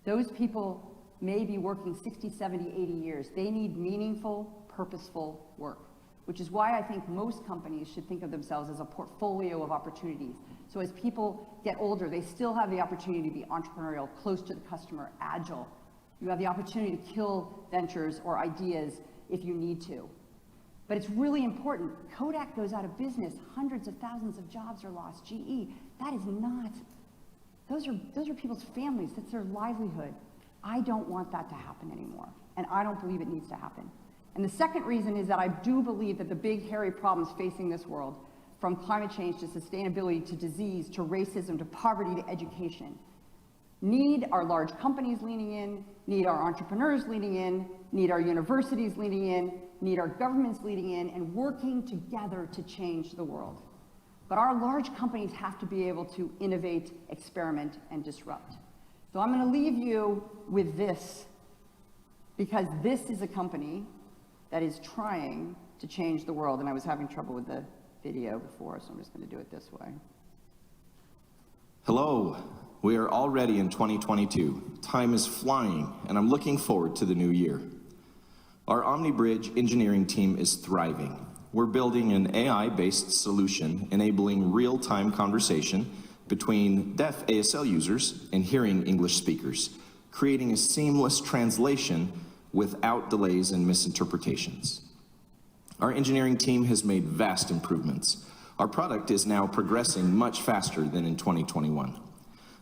Those people may be working 60, 70, 80 years. They need meaningful, purposeful work, which is why I think most companies should think of themselves as a portfolio of opportunities. So as people get older, they still have the opportunity to be entrepreneurial, close to the customer, agile. You have the opportunity to kill ventures or ideas if you need to. But it's really important. Kodak goes out of business. Hundreds of thousands of jobs are lost. GE, that is not, those are people's families. That's their livelihood. I don't want that to happen anymore. And I don't believe it needs to happen. And the second reason is that I do believe that the big, hairy problems facing this world, from climate change to sustainability to disease to racism to poverty to education, need our large companies leaning in, need our entrepreneurs leaning in, need our universities leaning in, need our governments leading in, and working together to change the world. But our large companies have to be able to innovate, experiment, and disrupt. So I'm going to leave you with this, because this is a company that is trying to change the world. And I was having trouble with the video before, so I'm just going to do it this way. Hello. We are already in 2022. Time is flying, and I'm looking forward to the new year. Our OmniBridge engineering team is thriving. We're building an AI-based solution enabling real-time conversation between deaf ASL users and hearing English speakers, creating a seamless translation without delays and misinterpretations. Our engineering team has made vast improvements. Our product is now progressing much faster than in 2021.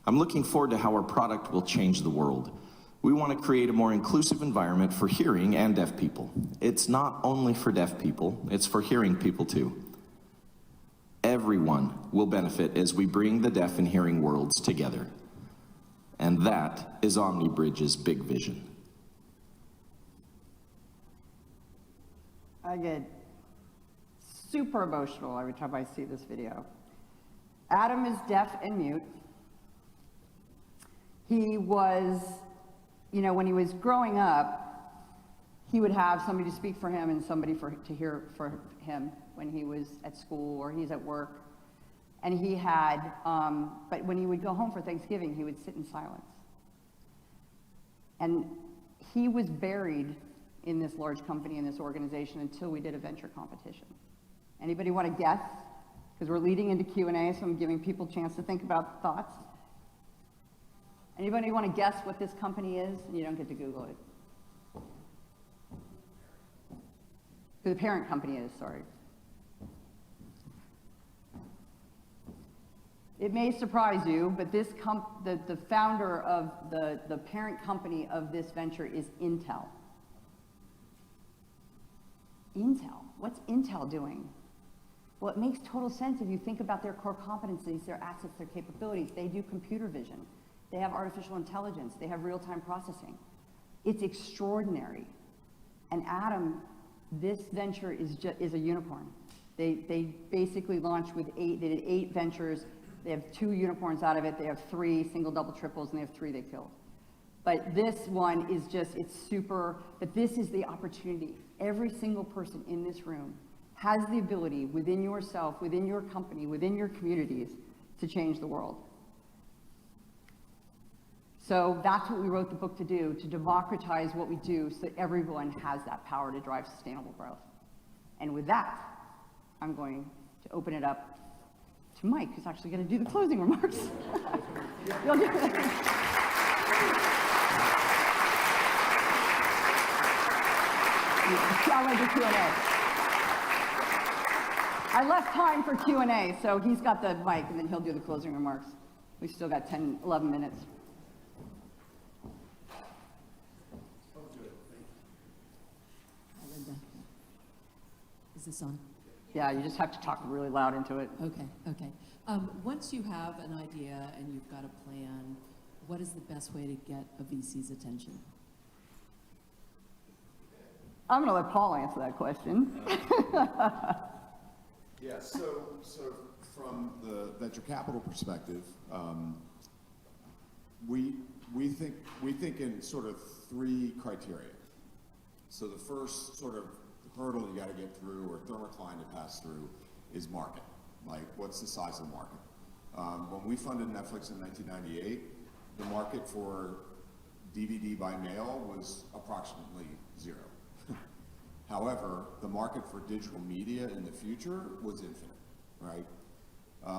I'm looking forward to how our product will change the world. We want to create a more inclusive environment for hearing and deaf people. It's not only for deaf people, it's for hearing people too. Everyone will benefit as we bring the deaf and hearing worlds together. And that is OmniBridge's big vision. I get super emotional every time I see this video. Adam is deaf and mute. He was, when he was growing up, he would have somebody to speak for him and somebody to hear for him when he was at school or he's at work. And he had, but when he would go home for Thanksgiving, he would sit in silence. And he was buried in this large company, in this organization, until we did a venture competition. Anybody want to guess? Because we're leading into Q&A, so I'm giving people a chance to think about thoughts. Anybody want to guess what this company is? You don't get to Google it. Who the parent company is, sorry. It may surprise you, but this the founder of the parent company of this venture is Intel. Intel? What's Intel doing? Well, it makes total sense if you think about their core competencies, their assets, their capabilities. They do computer vision. They have artificial intelligence. They have real-time processing. It's extraordinary. And Adam, this venture is a unicorn. They basically launched with they did 8 ventures. They have 2 unicorns out of it. They have 3 single, double, triples, and they have 3 they killed. But this one is just, it's super, but this is the opportunity. Every single person in this room has the ability within yourself, within your company, within your communities to change the world. So that's what we wrote the book to do, to democratize what we do so that everyone has that power to drive sustainable growth. And with that, I'm going to open it up to Mike, who's actually going to do the closing remarks. You'll do it. I want to do Q&A. I left time for Q&A, so he's got the mic, and then he'll do the closing remarks. We've still got 10, 11 minutes. Linda, is this on? Yeah, you just have to talk really loud into it. Okay, okay. Once you have an idea and you've got a plan, what is the best way to get a VC's attention? I'm going to let Paul answer that question. Yeah, so from the venture capital perspective, we think in sort of 3 criteria. So the first sort of hurdle you got to get through, or thermocline to pass through, is market. Like, what's the size of the market? When we funded Netflix in 1998, the market for DVD by mail was approximately 0. However, the market for digital media in the future was infinite, right?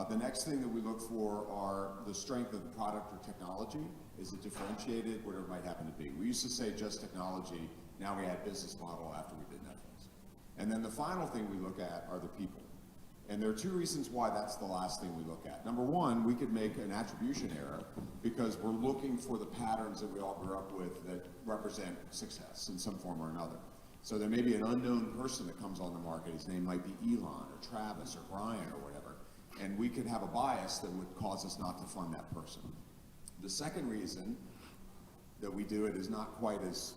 The next thing that we look for are the strength of the product or technology. Is it differentiated, whatever it might happen to be? We used to say just technology. Now we add business model after we did Netflix. And then the final thing we look at are the people. And there are 2 reasons why that's the last thing we look at. Number one, we could make an attribution error because we're looking for the patterns that we all grew up with that represent success in some form or another. So there may be an unknown person that comes on the market. His name might be Elon or Travis or Brian or whatever. And we could have a bias that would cause us not to fund that person. The second reason that we do it is not quite as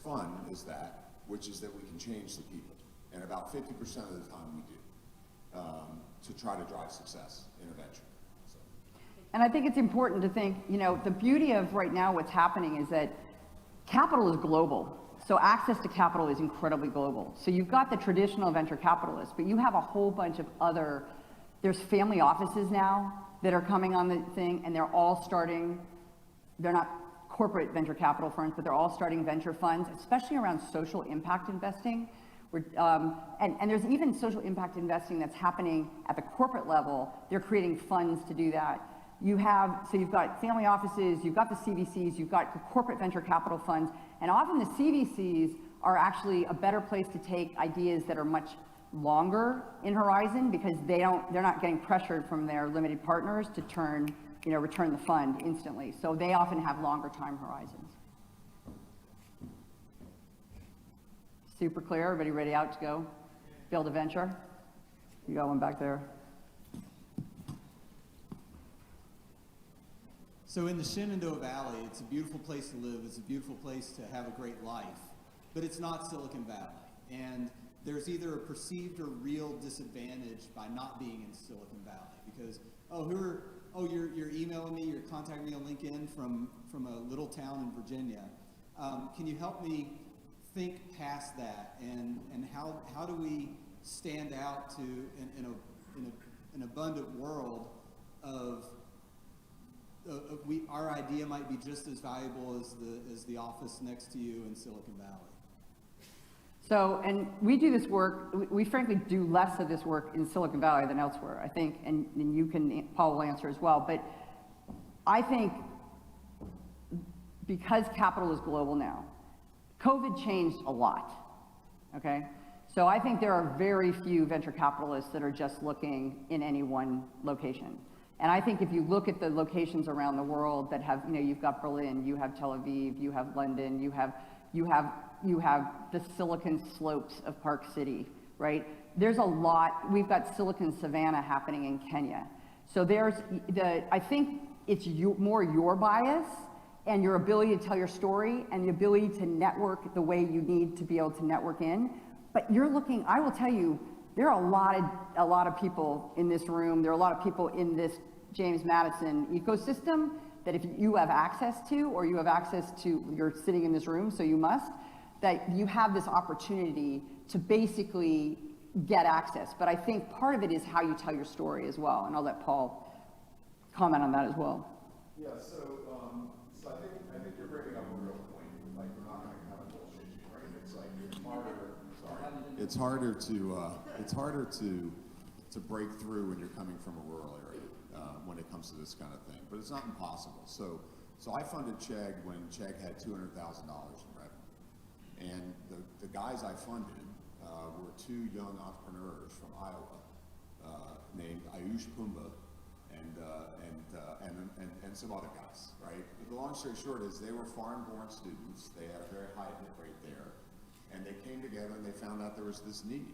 fun as that, which is that we can change the people. And about 50% of the time we do, to try to drive success in a venture. So. And I think it's important to think, you know, the beauty of right now what's happening is that capital is global. So access to capital is incredibly global. So you've got the traditional venture capitalists, but you have a whole bunch of other, there's family offices now that are coming on the thing, and they're all starting, they're not corporate venture capital firms, but they're all starting venture funds, especially around social impact investing. And there's even social impact investing that's happening at the corporate level. They're creating funds to do that. You've got family offices, you've got the CVCs, you've got the corporate venture capital funds, and often the CVCs are actually a better place to take ideas that are much longer in horizon because they're not getting pressured from their limited partners to return the fund instantly. So they often have longer time horizons. Super clear, everybody ready out to go build a venture? You got one back there. So in the Shenandoah Valley, it's a beautiful place to live, it's a beautiful place to have a great life, but it's not Silicon Valley. And there's either a perceived or real disadvantage by not being in Silicon Valley because, you're emailing me, you're contacting me on LinkedIn from a little town in Virginia. Can you help me think past that and how do we stand out to in an abundant world of our idea might be just as valuable as the office next to you in Silicon Valley. So, and we do this work, we frankly do less of this work in Silicon Valley than elsewhere, I think, and you can, Paul will answer as well, but I think because capital is global now, COVID changed a lot, okay? So I think there are very few venture capitalists that are just looking in any one location. And I think if you look at the locations around the world that have, you've got Berlin, you have Tel Aviv, you have London, you have the Silicon Slopes of Park City, right? there's a lot. We've got Silicon Savannah happening in Kenya. So I think it's more your bias and your ability to tell your story and the ability to network the way you need to be able to network in. But you're looking, I will tell you, there are a lot of people in this room, there are a lot of people in this James Madison ecosystem that if you have access to, or you have access to, you're sitting in this room, so you must, that you have this opportunity to basically get access. But I think part of it is how you tell your story as well, and I'll let Paul comment on that as well. Yeah, so I think you're bringing up a real point. Like, we're not going to kind of bullshit you, right? It's like it's harder to break through when you're coming from a rural area when it comes to this kind of thing. But it's not impossible. So I funded Chegg when Chegg had $200,000 in revenue, and the guys I funded were two young entrepreneurs from Iowa named Ayush Pumba and some other guys, right? But the long story short is they were foreign-born students. They had a very high hit rate there, and they came together and they found out there was this need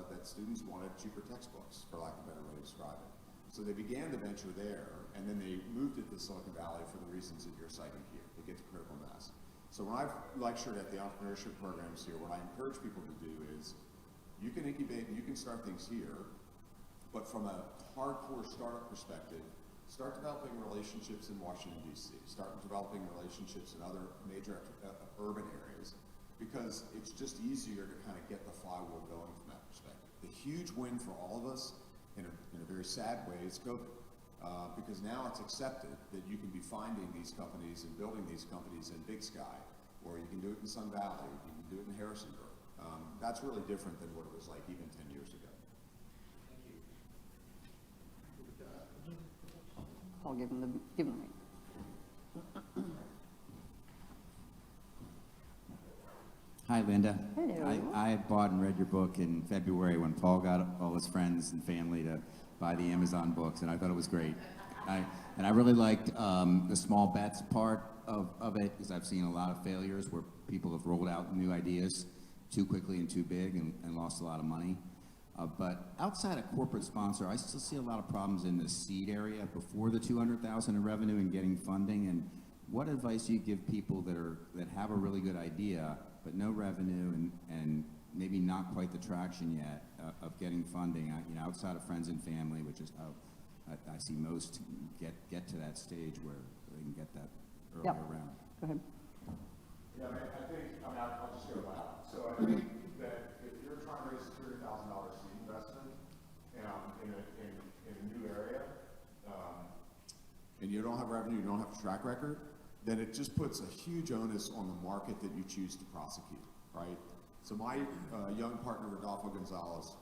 that students wanted cheaper textbooks, for lack of a better way to describe it. So they began the venture there, and then they moved it to Silicon Valley for the reasons that you're citing here, to get to critical mass. So when I've lectured at the entrepreneurship programs here, what I encourage people to do is you can incubate and you can start things here, but from a hardcore startup perspective, start developing relationships in Washington, D.C., start developing relationships in other major urban areas, because it's just easier to kind of get the flywheel going from that perspective. The huge win for all of us, in a very sad way, is COVID. Because now it's accepted that you can be finding these companies and building these companies in Big Sky, or you can do it in Sun Valley, you can do it in Harrisonburg. That's really different than what it was like even 10 years ago. I'll give them the mic. Hi, Linda. Hello. I bought and read your book in February when Paul got all his friends and family to buy the Amazon books, and I thought it was great. And I really liked the small bets part of it, because I've seen a lot of failures where people have rolled out new ideas too quickly and too big and lost a lot of money. But outside of corporate sponsor, I still see a lot of problems in the seed area before the $200,000 in revenue and getting funding. And what advice do you give people that have a really good idea but no revenue and maybe not quite the traction yet of getting funding? Outside of friends and family, which is how I see most get to that stage where they can get that earlier round. Go ahead. Yeah, I'll just go back. So I think that if you're trying to raise a $200,000 seed investment in a new area, and you don't have revenue, you don't have a track record, then it just puts a huge onus on the market that you choose to prosecute, right? So my young partner, Rodolfo Gonzalez,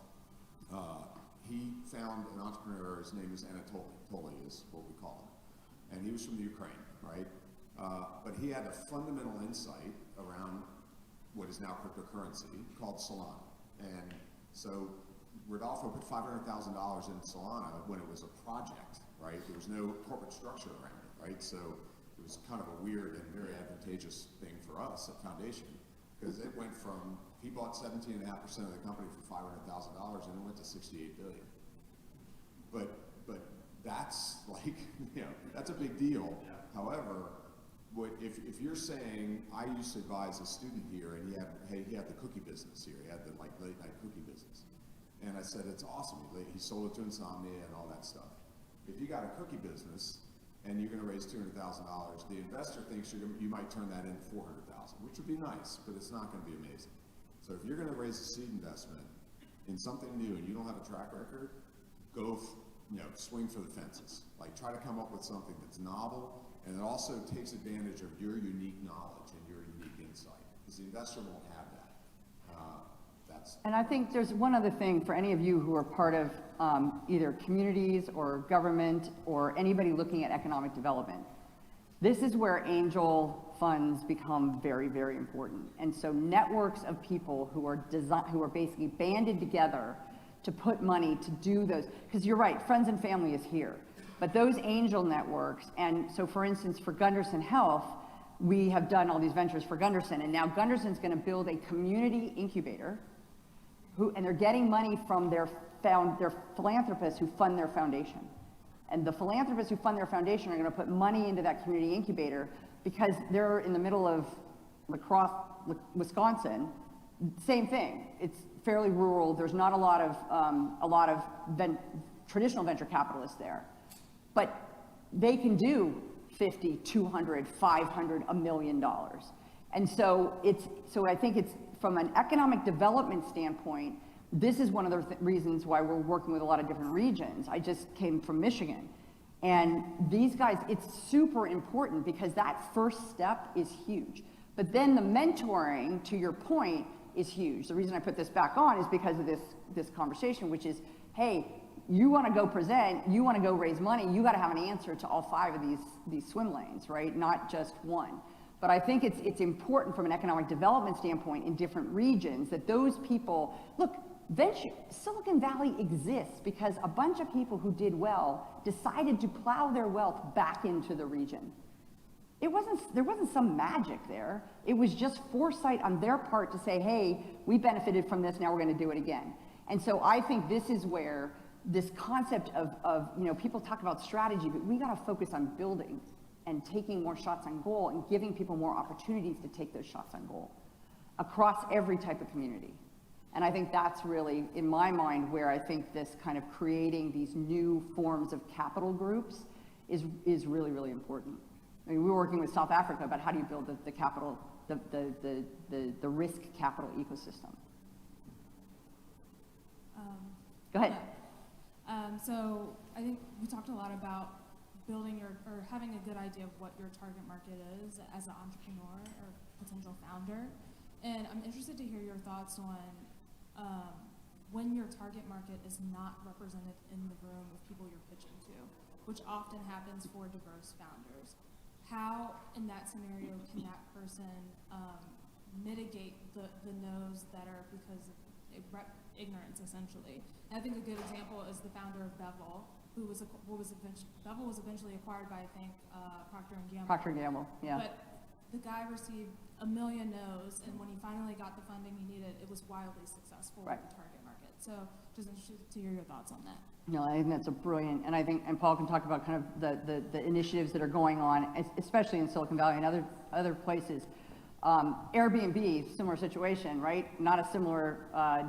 he found an entrepreneur. His name is Anatoly is what we call him. And he was from the Ukraine, right? But he had a fundamental insight around what is now cryptocurrency called Solana. And so Rodolfo put $500,000 in Solana when it was a project, right? There was no corporate structure around it, right? So it was kind of a weird and very advantageous thing for us at Foundation, because it went from, he bought 17.5% of the company for $500,000 and it went to $68 billion. But that's like, that's a big deal. Yeah. However, if you're saying, I used to advise a student here and he had the cookie business here, he had the late night cookie business. And I said, it's awesome. He sold it to Insomnia and all that stuff. If you got a cookie business and you're going to raise $200,000, the investor thinks you might turn that into $400,000, which would be nice, but it's not going to be amazing. So if you're going to raise a seed investment in something new and you don't have a track record, go, swing for the fences. Like, try to come up with something that's novel and it also takes advantage of your unique knowledge and your unique insight, because the investor won't have that. And I think there's one other thing for any of you who are part of either communities or government or anybody looking at economic development. This is where angel funds become very, very important. And so networks of people who are basically banded together to put money to do those, because you're right, friends and family is here. But those angel networks, and so for instance, for Gunderson Health, we have done all these ventures for Gunderson, and now Gunderson's going to build a community incubator and they're getting money from their philanthropists who fund their foundation. And the philanthropists who fund their foundation are going to put money into that community incubator because they're in the middle of La Crosse, Wisconsin. Same thing. It's fairly rural. There's not a lot of traditional venture capitalists there, but they can do 50, 200, 500, $1 million. And so I think it's from an economic development standpoint, this is one of the reasons why we're working with a lot of different regions. I just came from Michigan, and these guys, it's super important because that first step is huge. But then the mentoring, to your point, is huge. The reason I put this back on is because of this conversation, which is, hey, you want to go present, you want to go raise money, you got to have an answer to all 5 of these swim lanes, right? Not just one. But I think it's important from an economic development standpoint in different regions that those people, look, Silicon Valley exists because a bunch of people who did well decided to plow their wealth back into the region. There wasn't some magic there. It was just foresight on their part to say, hey, we benefited from this, now we're going to do it again. And so I think this is where this concept of people talk about strategy, but we got to focus on building and taking more shots on goal and giving people more opportunities to take those shots on goal across every type of community. And I think that's really, in my mind, where I think this kind of creating these new forms of capital groups is really, really important. I mean, we were working with South Africa about how do you build the capital, the risk capital ecosystem. Go ahead. Yeah. So I think we talked a lot about building or having a good idea of what your target market is as an entrepreneur or potential founder. And I'm interested to hear your thoughts on when your target market is not represented in the room of people you're pitching to, which often happens for diverse founders. How, in that scenario, can that person mitigate the no's that are because of ignorance, essentially? And I think a good example is the founder of Bevel, Bevel was eventually acquired by, I think, Procter & Gamble. Procter & Gamble, yeah. But the guy received a million no's, and when he finally got the funding he needed, it was wildly successful with the target market. So just interested to hear your thoughts on that. No, I think that's a brilliant, and Paul can talk about kind of the initiatives that are going on, especially in Silicon Valley and other places. Airbnb, similar situation, right? Not a similar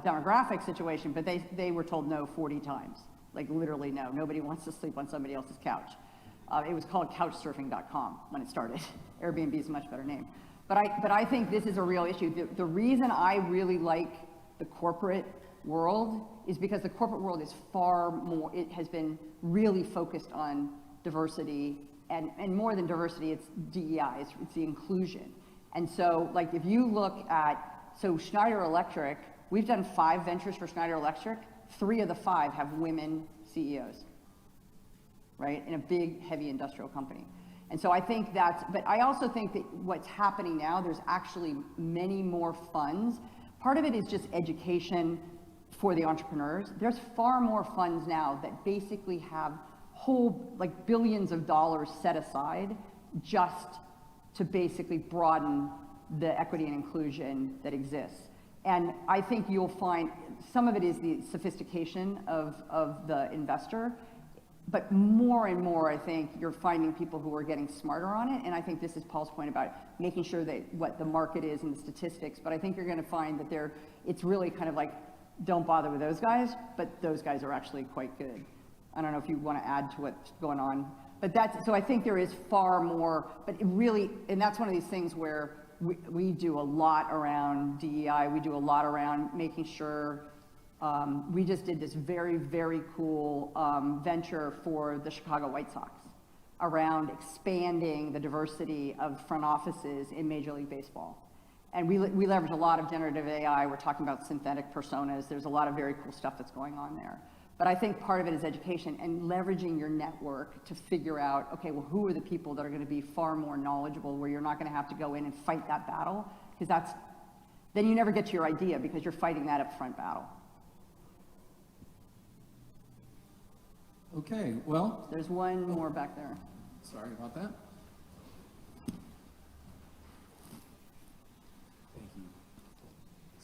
demographic situation, but they were told no 40 times, like literally no. Nobody wants to sleep on somebody else's couch. It was called couchsurfing.com when it started. Airbnb is a much better name. But I think this is a real issue. The reason I really like the corporate world is because the corporate world is far more, it has been really focused on diversity, and more than diversity, it's DEI, it's the inclusion. And so, like, if you look at, so Schneider Electric, we've done 5 ventures for Schneider Electric, 3 of the 5 have women CEOs, right, in a big, heavy industrial company. And so I think but I also think that what's happening now, there's actually many more funds. Part of it is just education for the entrepreneurs. There's far more funds now that basically have whole, like, billions of dollars set aside just to basically broaden the equity and inclusion that exists. And I think you'll find some of it is the sophistication of the investor, but more and more, I think you're finding people who are getting smarter on it. And I think this is Paul's point about making sure that what the market is and the statistics, but I think you're gonna find that it's really kind of like, don't bother with those guys, but those guys are actually quite good. I don't know if you wanna add to what's going on, but so I think there is far more, but it really, and that's one of these things where we do a lot around DEI, we do a lot around making sure, we just did this very, very cool venture for the Chicago White Sox around expanding the diversity of front offices in Major League Baseball. And we leverage a lot of generative AI, we're talking about synthetic personas, there's a lot of very cool stuff that's going on there. But I think part of it is education and leveraging your network to figure out, okay, well, who are the people that are gonna be far more knowledgeable where you're not gonna have to go in and fight that battle, because then you never get to your idea because you're fighting that upfront battle. Okay, well. There's one more back there. Sorry about that. Thank you.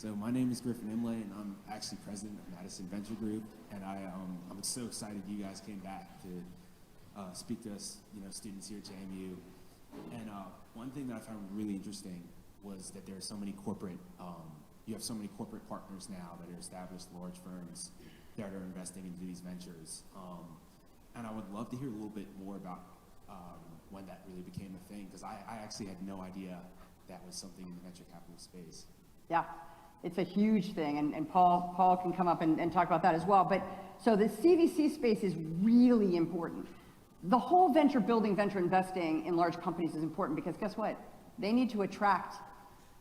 So my name is Griffin Imlay, and I'm actually president of Madison Venture Group. And I'm so excited you guys came back to speak to us, students here at JMU. And one thing that I found really interesting was that there are so many corporate, you have so many corporate partners now that are established large firms that are investing into these ventures. And I would love to hear a little bit more about when that really became a thing, because I actually had no idea that was something in the venture capital space. Yeah, it's a huge thing, and Paul can come up and talk about that as well. But so the CVC space is really important. The whole venture building, venture investing in large companies is important because guess what? They need to attract,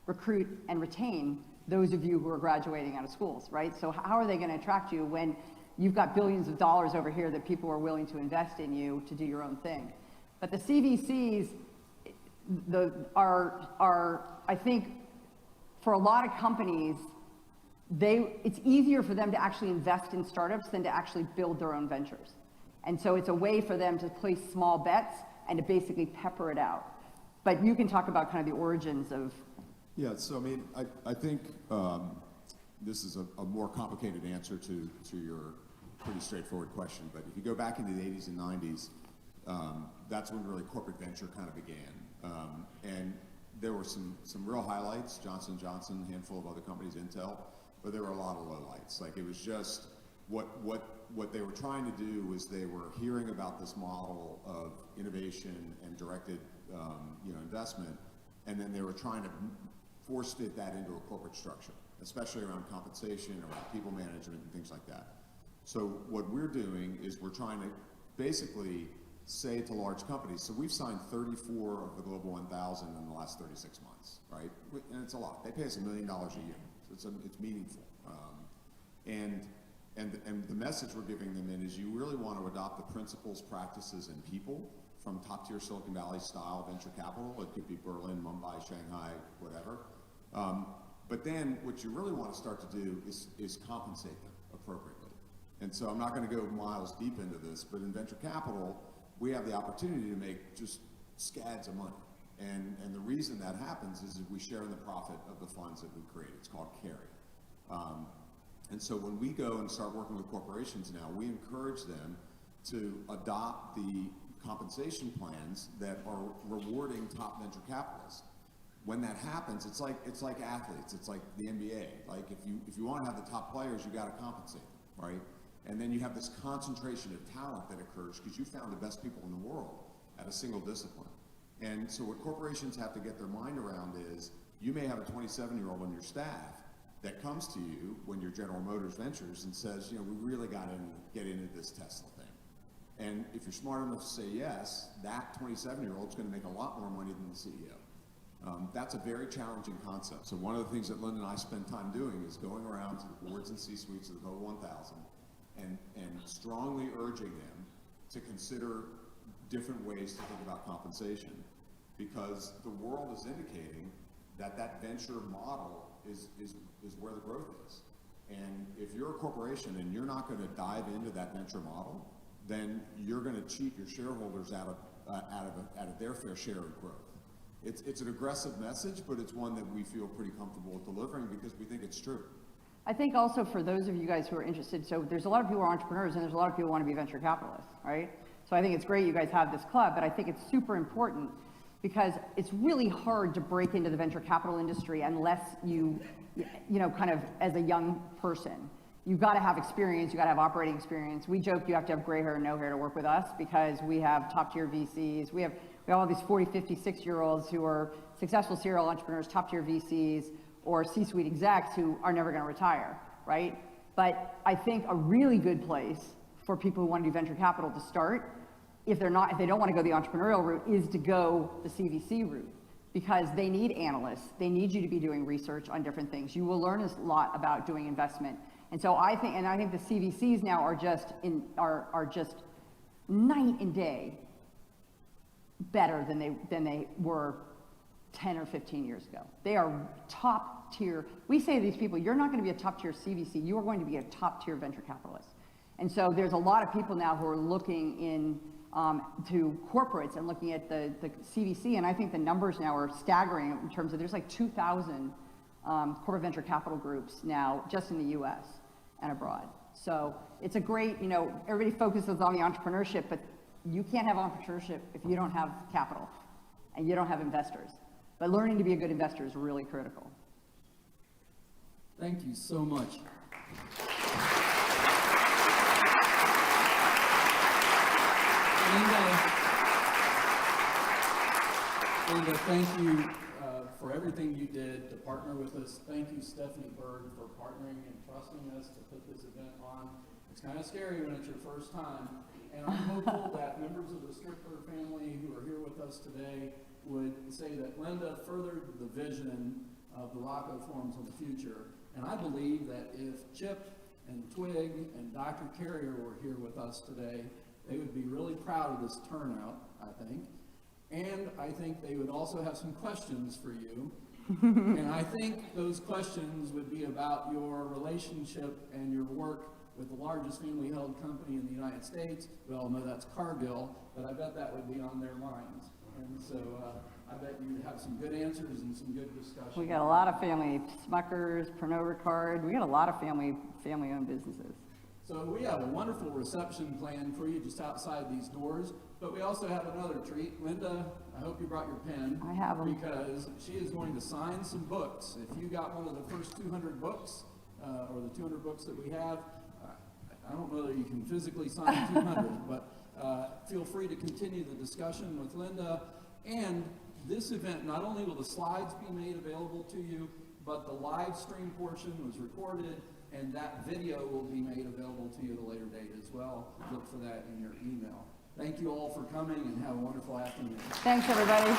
recruit, and retain those of you who are graduating out of schools, right? So how are they going to attract you when you've got billions of dollars over here that people are willing to invest in you to do your own thing? But the CVCs are I think, for a lot of companies, it's easier for them to actually invest in startups than to actually build their own ventures. And so it's a way for them to place small bets and to basically pepper it out. But you can talk about kind of the origins of. Yeah, so I mean, I think this is a more complicated answer to your pretty straightforward question. But if you go back into the 80s and 90s, that's when really corporate venture kind of began. And there were some real highlights, Johnson & Johnson, a handful of other companies, Intel, but there were a lot of lowlights. Like it was just, what they were trying to do was they were hearing about this model of innovation and directed investment, and then they were trying to force fit that into a corporate structure, especially around compensation, around people management, and things like that. So what we're doing is we're trying to basically say to large companies, so we've signed 34 of the Global 1000 in the last 36 months, right? And it's a lot. They pay us $1 million a year, so it's meaningful. And the message we're giving them is you really want to adopt the principles, practices, and people from top-tier Silicon Valley style venture capital. It could be Berlin, Mumbai, Shanghai, whatever. But then what you really want to start to do is compensate them appropriately. And so I'm not going to go miles deep into this, but in venture capital, we have the opportunity to make just scads of money. And the reason that happens is that we share in the profit of the funds that we create. It's called carry. And so when we go and start working with corporations now, we encourage them to adopt the compensation plans that are rewarding top venture capitalists. When that happens, it's like athletes. It's like the NBA. Like if you want to have the top players, you got to compensate them, right? And then you have this concentration of talent that occurs because you found the best people in the world at a single discipline. And so what corporations have to get their mind around is you may have a 27-year-old on your staff that comes to you when you're General Motors Ventures and says, we really got to get into this Tesla thing. And if you're smart enough to say yes, that 27-year-old is going to make a lot more money than the CEO. That's a very challenging concept. So one of the things that Linda and I spend time doing is going around to the boards and C-suites of the Global 1000 and strongly urging them to consider different ways to think about compensation, because the world is indicating that venture model is where the growth is. And if you're a corporation and you're not going to dive into that venture model, then you're going to cheat your shareholders out of their fair share of growth. It's an aggressive message, but it's one that we feel pretty comfortable with delivering because we think it's true. I think also for those of you guys who are interested, so there's a lot of people who are entrepreneurs and there's a lot of people who want to be venture capitalists, right? So I think it's great you guys have this club, but I think it's super important because it's really hard to break into the venture capital industry unless you kind of as a young person. You've got to have experience, you've got to have operating experience. We joke you have to have gray hair and no hair to work with us because we have top tier VCs. We have all these 40, 50, 60-year-olds who are successful serial entrepreneurs, top tier VCs, or C-suite execs who are never going to retire, right? But I think a really good place for people who want to do venture capital to start, if they don't want to go the entrepreneurial route, is to go the CVC route, because they need analysts. They need you to be doing research on different things. You will learn a lot about doing investment. And so I think the CVCs now are just night and day better than they were 10 or 15 years ago. They are top tier. We say to these people, you're not going to be a top tier CVC, you are going to be a top tier venture capitalist. And so there's a lot of people now who are looking in to corporates and looking at the CVC, and I think the numbers now are staggering in terms of there's like 2,000 corporate venture capital groups now, just in the US and abroad. So it's a great, everybody focuses on the entrepreneurship, but you can't have entrepreneurship if you don't have capital and you don't have investors. But learning to be a good investor is really critical. Thank you so much. Linda, thank you for everything you did to partner with us. Thank you, Stephanie Bird, for partnering and trusting us to put this event on. It's kind of scary when it's your first time, and I'm hopeful that members of the Strickler family who are here with us today would say that Linda furthered the vision of the Rocco Forums of the future. And I believe that if Chip and Twig and Dr. Carrier were here with us today, they would be really proud of this turnout, I think. And I think they would also have some questions for you. And I think those questions would be about your relationship and your work with the largest family-held company in the United States. We all know that's Cargill, but I bet that would be on their minds. And so I bet you'd have some good answers and some good discussion. We got a lot of family, Smuckers, Pernod Ricard, we got a lot of family-owned businesses. So we have a wonderful reception planned for you just outside these doors, but we also have another treat. Linda, I hope you brought your pen. I have them. Because she is going to sign some books. If you got one of the first 200 books, or the 200 books that we have, I don't know that you can physically sign 200, but feel free to continue the discussion with Linda. And this event, not only will the slides be made available to you, but the live stream portion was recorded, and that video will be made available to you at a later date as well. Look for that in your email. Thank you all for coming, and have a wonderful afternoon. Thanks, everybody.